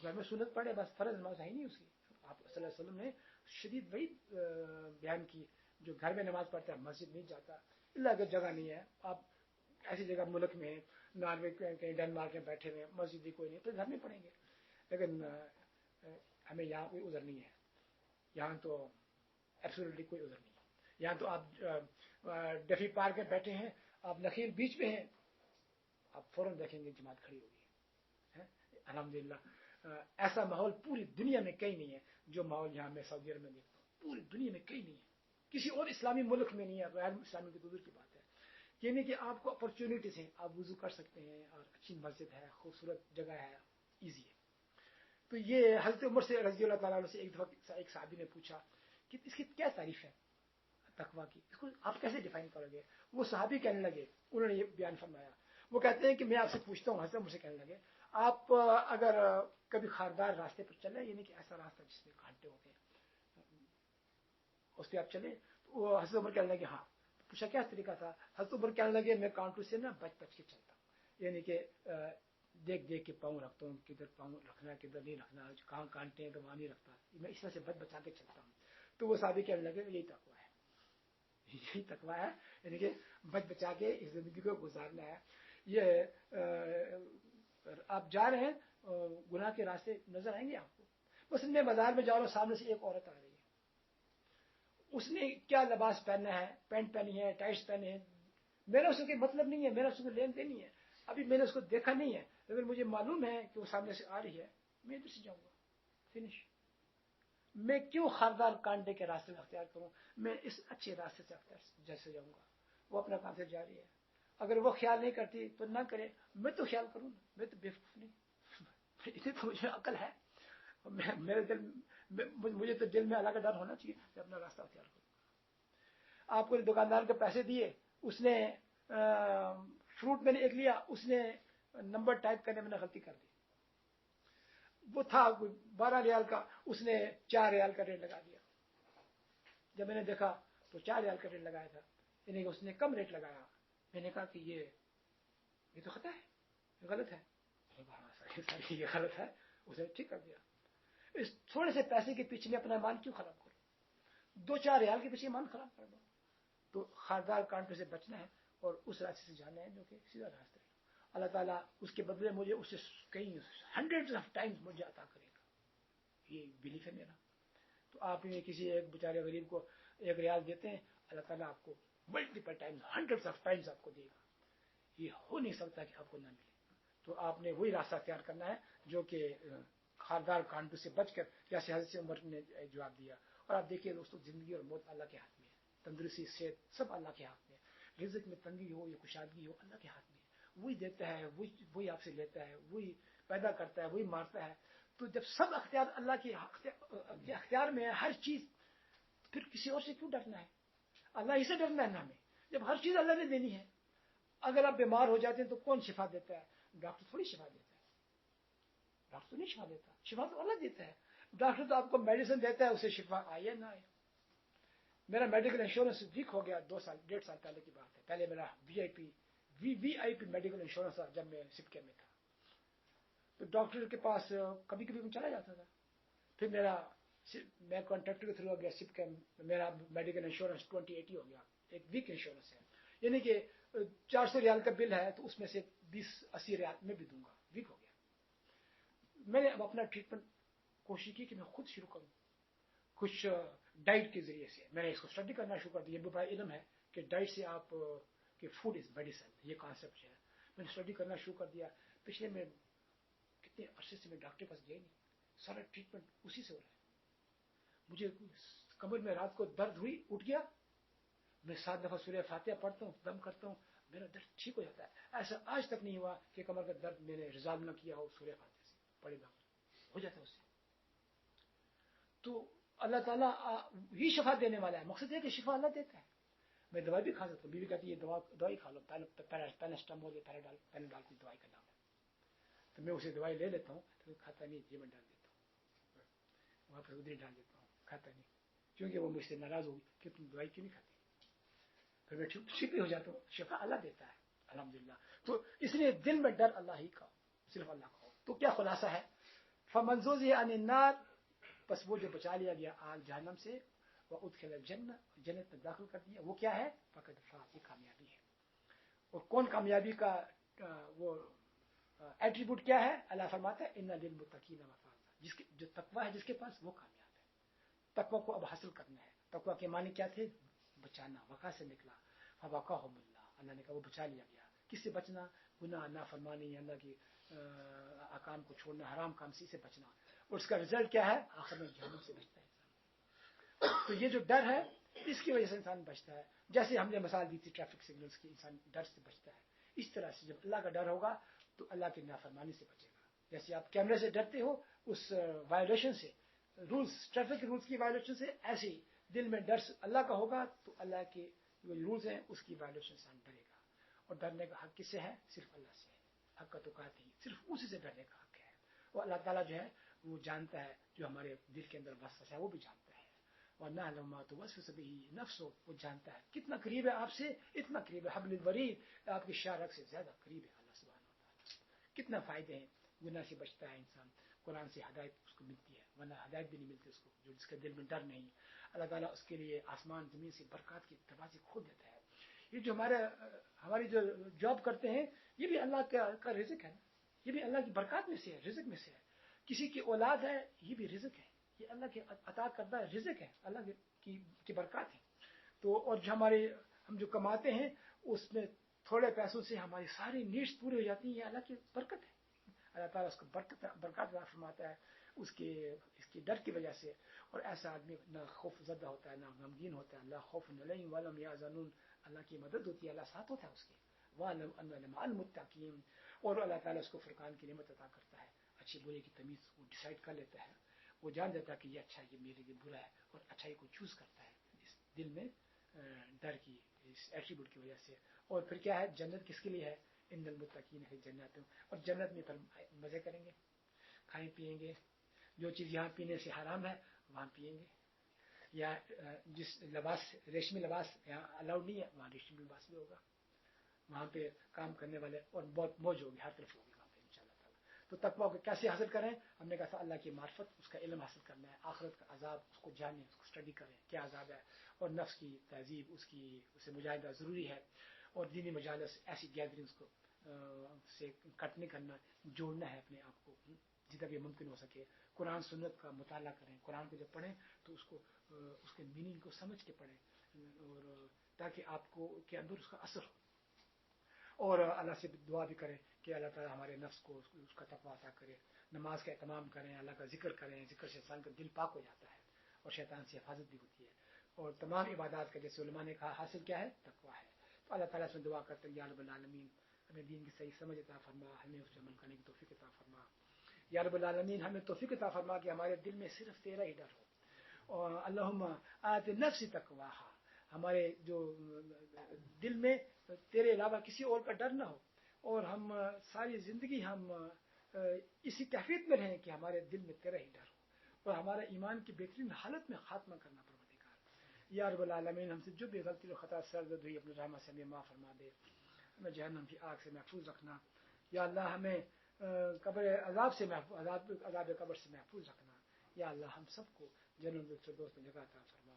گھر میں سنت پڑھے بس، فرض نماز ہے ہی نہیں اس کی. آپ صلی اللہ علیہ وسلم نے شدید وہی بیان کی، جو گھر میں نماز پڑھتا ہے مسجد نہیں جاتا. اللہ اگر جگہ نہیں ہے، آپ ایسی جگہ ملک میں ناروے کہیں ڈنمارک میں بیٹھے ہوئے، مسجد ہی کوئی نہیں تو گھر میں پڑھیں گے. لیکن ہمیں یہاں کوئی عذر نہیں ہے. یہاں تو ایبسولوٹلی کوئی عذر نہیں ہے. یہاں تو آپ ڈیفی پارک میں بیٹھے ہیں، آپ نخیل بیچ میں ہیں، آپ فوراً دیکھیں گے جماعت کھڑی ہوگی. الحمدللہ ایسا ماحول پوری دنیا میں کہیں نہیں ہے جو ماحول یہاں میں سعودی عرب میں دیکھتا ہوں. پوری دنیا میں کہیں نہیں ہے، کسی اور اسلامی ملک میں نہیں ہے. غیر اسلامی کی دور کی بات ہے. یعنی کہ آپ کو اپرچونیٹیز ہیں، آپ وضو کر سکتے ہیں، اور اچھی مسجد ہے، خوبصورت جگہ ہے، ایزی ہے. تو یہ حضرت عمر سے رضی اللہ تعالیٰ عنہ سے ایک دفعہ ایک صحابی نے پوچھا کہ اس کی کیا تعریف ہے تقویٰ کی، اس کو آپ کیسے ڈیفائن کرو گے؟ وہ صحابی کہنے لگے، انہوں نے یہ بیان فرمایا. وہ کہتے ہیں کہ میں آپ سے پوچھتا ہوں، حضرت عمر سے کہنے لگے آپ اگر کبھی خاردار راستے پر چلے، یعنی کہ ایسا راستہ جس میں کانٹے ہوتے ہیں، اس پہ آپ چلیں، تو وہ حضرت عمر کہنے لگے ہاں. پوچھا کیا طریقہ تھا؟ حضرت عمر کہنے لگے میں کانٹوں سے نا بچ بچ کے چلتا ہوں، یعنی کہ دیکھ دیکھ کے پاؤں رکھتا ہوں، کدھر پاؤں رکھنا کدھر نہیں رکھنا، کہاں کانٹے ہیں تو وہاں نہیں رکھتا. میں اس طرح سے بچ بچا کے چلتا ہوں. تو وہ صحابی کہنے لگے یہی تقویٰ ہے، یہی تقویٰ ہے، یعنی کہ بچ بچا کے اس زندگی کو گزارنا ہے. یہ آپ جا رہے ہیں گناہ کے راستے نظر آئیں گے آپ کو. بس میں بازار میں جا رہا ہوں، سامنے سے ایک عورت آ رہی ہے، اس نے کیا لباس پہننا ہے، پینٹ پہنی ہے، ٹائٹس پہنے ہیں، میرا اس کے مطلب نہیں ہے، میرا اس کو لین دین نہیں ہے. ابھی میں نے اس کو دیکھا نہیں ہے، لیکن مجھے معلوم ہے کہ وہ سامنے سے آ رہی ہے، میں ادھر سے جاؤں گا. فنش. میں کیوں خاردار کانٹے کے راستے میں اختیار کروں؟ میں اس اچھے راستے سے جیسے جاؤں گا. وہ اپنا کام سے جاری ہے. اگر وہ خیال نہیں کرتی تو نہ کرے، میں تو خیال کروں نا، میں تو بیوقوف نہیں. اتنی تو مجھے عقل ہے. میرے دل مجھے تو دل میں اللہ کا ڈر ہونا چاہیے کہ اپنا راستہ اختیار کروں. آپ کو دکاندار کے پیسے دیے، اس نے فروٹ میں نے ایک لیا، اس نے نمبر ٹائپ کرنے میں نے غلطی کر دی. وہ تھا 12 ریال کا، اس نے 4 ریال کا ریٹ لگا دیا. جب میں نے دیکھا تو 4 ریال کا ریٹ لگایا تھا، یعنی کہ اس نے کم ریٹ لگایا. میں نے کہا کہ یہ تو خطا ہے، یہ غلط ہے. یہ غلط ہے. اسے ٹھیک کر دیا. اس تھوڑے سے پیسے کے پیچھے میں اپنا ایمان کیوں خراب کروں؟ 2-4 ریال کے پیچھے ایمان خراب کر دو. تو خاردار کانٹوں سے بچنا ہے اور اس راستے سے جانا ہے جو کہ سیدھا راستہ ہے. اللہ تعالیٰ اس کے بدلے مجھے اس سے کئی 100 آف ٹائمز مجھے عطا کرے گا. یہ بلیف ہے میرا. تو آپ کسی ایک بیچارے غریب کو 1 ریال دیتے ہیں، اللہ تعالیٰ آپ کو ملٹیپل ٹائمز 100 آف ٹائمز آپ کو دے گا. یہ ہو نہیں سکتا کہ آپ کو نہ ملے. تو آپ نے وہی راستہ تیار کرنا ہے جو کہ خاردار کانٹوں سے بچ کر، جیسے حضرت عمر نے جواب دیا. اور آپ دیکھیے دوستوں، زندگی اور موت اللہ کے ہاتھ میں ہے. تندرستی، صحت سب اللہ کے ہاتھ میں ہے. رزق میں تنگی ہو یا کشادگی ہو، اللہ کے ہاتھ میں ہے. وہی دیتا ہے، وہی آپ سے لیتا ہے، وہی پیدا کرتا ہے، وہی مارتا ہے. تو جب سب اختیار اللہ کے اختیار میں ہے ہر چیز، پھر کسی اور سے کیوں ڈرنا ہے؟ اللہ ہی سے ڈرنا ہے نا ہمیں، جب ہر چیز اللہ نے دینی ہے. اگر آپ بیمار ہو جاتے ہیں تو کون شفا دیتا ہے؟ ڈاکٹر تھوڑی شفا دیتا ہے. ڈاکٹر تو نہیں شفا دیتا، شفا تو اللہ دیتا ہے. ڈاکٹر تو آپ کو میڈیسن دیتا ہے، اسے شفا آئے نہ آئے. میرا میڈیکل انشورنس ویک ہو گیا 1.5 سال پہلے کی بات ہے. پہلے میرا وی آئی پی میڈیکل انشورنس تھا جب میں سپکے میں تھا. تو ڈاکٹر کے پاس کبھی کبھی میں چلا جاتا تھا. پھر میں کانٹریکٹر کے تھرو ہو گیا سپکے، میرا میڈیکل انشورنس 2080 ہو گیا. ایک ویک انشورنس ہے، یعنی کہ 400 ریال کا بل ہے تو اس میں سے 20-80 ریال میں بھی دوں گا. ویک ہو گیا. میں نے اب اپنا ٹریٹمنٹ کوشش کی کہ میں خود شروع کروں، کچھ ڈائٹ کے ذریعے سے. میں نے اس کو اسٹڈی کرنا شروع کر دیا. یہ بھی بڑا علم ہے کہ ڈائٹ سے آپ کہ فوڈ از میڈیسن، یہ کانسیپٹ ہے. میں نے اسٹڈی کرنا شروع کر دیا. پچھلے میں کتنے عرصے سے میں ڈاکٹر کے پاس گیا نہیں، سارا ٹریٹمنٹ اسی سے ہو رہا ہے. مجھے کمر میں رات کو درد ہوئی، اٹھ گیا، میں 7 دفعہ سورہ فاتحہ پڑھتا ہوں، دم کرتا ہوں، میرا درد ٹھیک ہو جاتا ہے. ایسا آج تک نہیں ہوا کہ کمر کا درد میں نے ریزالو نہ کیا ہو سورہ فاتحہ سے پڑھے گا، ہو جاتا ہے اس سے. تو اللہ تعالیٰ ہی شفا دینے والا ہے. مقصد ہے کہ شفا اللہ دیتا ہے. میں دوائی بھی کھا سکتا ہوں. بیوی کہتی ہے دوائی کھا لو، پیراسٹامول پیناڈول کی دوائی کا نام ہے. تو میں اسے دوائی لے لیتا ہوں، تو کھاتا نہیں، جیون ڈال دیتا ہوں، وہاں پر ادھر ڈال دیتا ہوں، کھاتا نہیں، کیونکہ وہ مجھ سے ناراض ہوگی کہ تم دوائی کیوں نہیں کھاتی. پھر میں ٹھیک بھی ہو جاتا ہوں. شفا اللہ دیتا ہے الحمدللہ. تو اس لیے دل میں ڈر اللہ ہی کا، صرف اللہ کا ہو. تو کیا خلاصہ ہے؟ فمنزوز عن النار، بس وہ جو بچا لیا گیا آگ جہنم سے، وہ ادخل الجنہ، جنت میں داخل کر دیا، وہ کیا ہے؟ فقد فاز، یہ کامیابی ہے. اور کون کامیابی کا وہ ایٹریبیوٹ کیا ہے؟ اللہ فرماتا ہے ان للمتقین مفازا، جو تقوی ہے جس کے پاس، وہ کامیاب ہے. تقوی کو اب حاصل کرنا ہے. تقوی کے معنی کیا تھے؟ بچانا. وقا سے نکلا، فوقاہم اللہ، اللہ نے کہا وہ بچا لیا گیا. کس سے بچنا؟ گناہ، نافرمانی، اللہ کی احکام کو چھوڑنا، حرام کام سے بچنا. اور اس کا رزلٹ کیا ہے؟ آخر میں جہنم سے بچتا ہے انسان. تو یہ جو ڈر ہے، اس کی وجہ سے انسان بچتا ہے. جیسے ہم نے مثال دی تھی ٹریفک سگنلز کی، انسان ڈر سے بچتا ہے. اس طرح سے جب اللہ کا ڈر ہوگا تو اللہ کی نافرمانی سے بچے گا. جیسے آپ کیمرے سے ڈرتے ہو اس وائلیشن سے، رولز، ٹریفک رولز کی وائلیشن سے، ایسے ہی دل میں ڈر اللہ کا ہوگا تو اللہ کے جو رولز ہیں اس کی وائلیشن سے انسان ڈرے گا. اور ڈرنے کا حق کس سے ہے؟ صرف اللہ سے ہے. حق کا تو کہتے ہی صرف اسی سے ڈرنے کا حق ہے. اور اللہ تعالیٰ جو ہے وہ جانتا ہے جو ہمارے دل کے اندر وسوسہ ہے، وہ بھی جانتا ہے. اور نہ لما تو وسوسہ بھی نفس ہو، وہ جانتا ہے کتنا قریب ہے آپ سے، اتنا قریب ہے حبل الورید، آپ کی شارک سے زیادہ قریب ہے اللہ سبحانہ وتعالیٰ. کتنا فائدے ہیں. گناہ سے بچتا ہے انسان، قرآن سے ہدایت اس کو ملتی ہے، ورنہ ہدایت بھی نہیں ملتی اس کو جو جس کے دل میں ڈر نہیں. اللہ تعالیٰ اس کے لیے آسمان زمین سے برکات کے دروازے کھول دیتا ہے. یہ جو ہماری جو جاب کرتے ہیں، یہ بھی اللہ کا رزق ہے، یہ بھی اللہ کی برکات میں سے ہے، رزق میں سے ہے. کسی کی اولاد ہے، یہ بھی رزق ہے، یہ اللہ کے عطا کردہ رزق ہے، اللہ کی برکات ہے. تو اور جو ہم جو کماتے ہیں اس میں تھوڑے پیسوں سے ہماری ساری نیڈس پوری ہو جاتی ہیں، یہ اللہ کی برکت ہے. اللہ تعالیٰ اس کو برکات عطا فرماتا ہے اس کی ڈر کی وجہ سے. اور ایسا آدمی نہ خوف زدہ ہوتا ہے، نہ غمگین ہوتا ہے. اللہ خوف علیہم ولا هم يحزنون، اللہ کی مدد ہوتی ہے، اللہ ساتھ ہوتا ہے اس کے. وَاعْلَمْ أَنَّ مَعَ الْمُتَّقِينَ، اور اللہ تعالیٰ اس کو فرقان کی نعمت عطا کرتا ہے، اچھی برے کی تمیز وہ ڈیسائیڈ کر لیتا ہے. وہ جان دیتا ہے کہ یہ اچھا ہے، یہ میرے لیے برا ہے، اور اچھائی کو چوز کرتا ہے اس دل میں ڈر کی، اس ایٹریبیوٹ کی وجہ سے. اور پھر کیا ہے؟ جنت کس کے لیے ہے؟ ان المتقین فی جنات، اور جنت میں پھر مزے کریں گے، کھائیں پیئیں گے. جو چیز یہاں پینے سے حرام ہے وہاں پیئیں گے. یا جس لباس، ریشمی لباس یہاں الاؤڈ نہیں ہے، وہاں ریشمی لباس بھی ہوگا. وہاں پہ کام کرنے والے، اور بہت موج ہوگی ہر طرف ہوگی وہاں پہ انشاءاللہ تعالیٰ. تو تقویٰ کو کیسے حاصل کریں؟ ہم نے کہا تھا اللہ کی معرفت، اس کا علم حاصل کرنا ہے. آخرت کا عذاب اس کو جانیں، اس کو اسٹڈی کریں کیا عذاب ہے. اور نفس کی تہذیب، اسے مجاہدہ ضروری ہے. اور دینی مجالس، ایسی گیدرنگس کو سے کٹ نہیں کرنا، جوڑنا ہے اپنے آپ کو جتنا بھی ممکن ہو سکے. قرآن سنت کا مطالعہ کریں. قرآن کو جب پڑھیں تو اس کے میننگ کو سمجھ کے پڑھیں، اور تاکہ آپ کو کے اندر اس کا اثر ہو. اور اللہ سے دعا بھی کریں کہ اللہ تعالیٰ ہمارے نفس کو اس کا تقویٰ عطا کرے. نماز کا اہتمام کریں، اللہ کا ذکر کریں. ذکر سے انسان کا دل پاک ہو جاتا ہے اور شیطان سے حفاظت بھی ہوتی ہے. اور تمام عبادات کا جیسے علماء نے کہا حاصل کیا ہے؟ تقویٰ ہے. تو اللہ تعالیٰ سے دعا کرتے ہیں یا رب العالمین ہمیں دین کی صحیح سمجھ عطا فرما، ہمیں اس پہ عمل کرنے کی توفیق عطا فرما. یا رب العالمین ہمیں توفیق عطا فرما کہ ہمارے دل میں صرف تیرا ہی ڈر ہو. اور اللہم آت نفس تقواہا، ہمارے جو دل میں تیرے علاوہ کسی اور کا ڈر نہ ہو. اور ہم ساری زندگی ہم اسی کیفیت میں رہیں کہ ہمارے دل میں تیرا ہی ڈر ہو، اور ہمارا ایمان کی بہترین حالت میں خاتمہ کرنا پروردگار. یا رب العالمین ہم سے جو بھی غلطی و خطا سرزد ہوئی اپنے رحمت سے ہمیں معاف فرما دے. ہمیں جہنم کی آگ سے محفوظ رکھنا. یا اللہ ہمیں قبر عذاب سے عذاب قبر سے محفوظ رکھنا. یا اللہ ہم سب کو جنت الفردوس میں جگہ عطا فرما.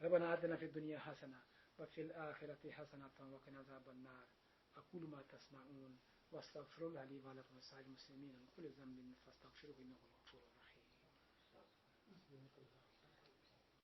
ربنا آتنا فی الدنیا حسنہ وفی الآخرۃ حسنۃ وقنا عذاب النار. اقول ما تسمعون واستغفر الله لي ولكم ولسائر المسلمين من كل ذنب فاستغفروه انه هو الغفور الرحيم.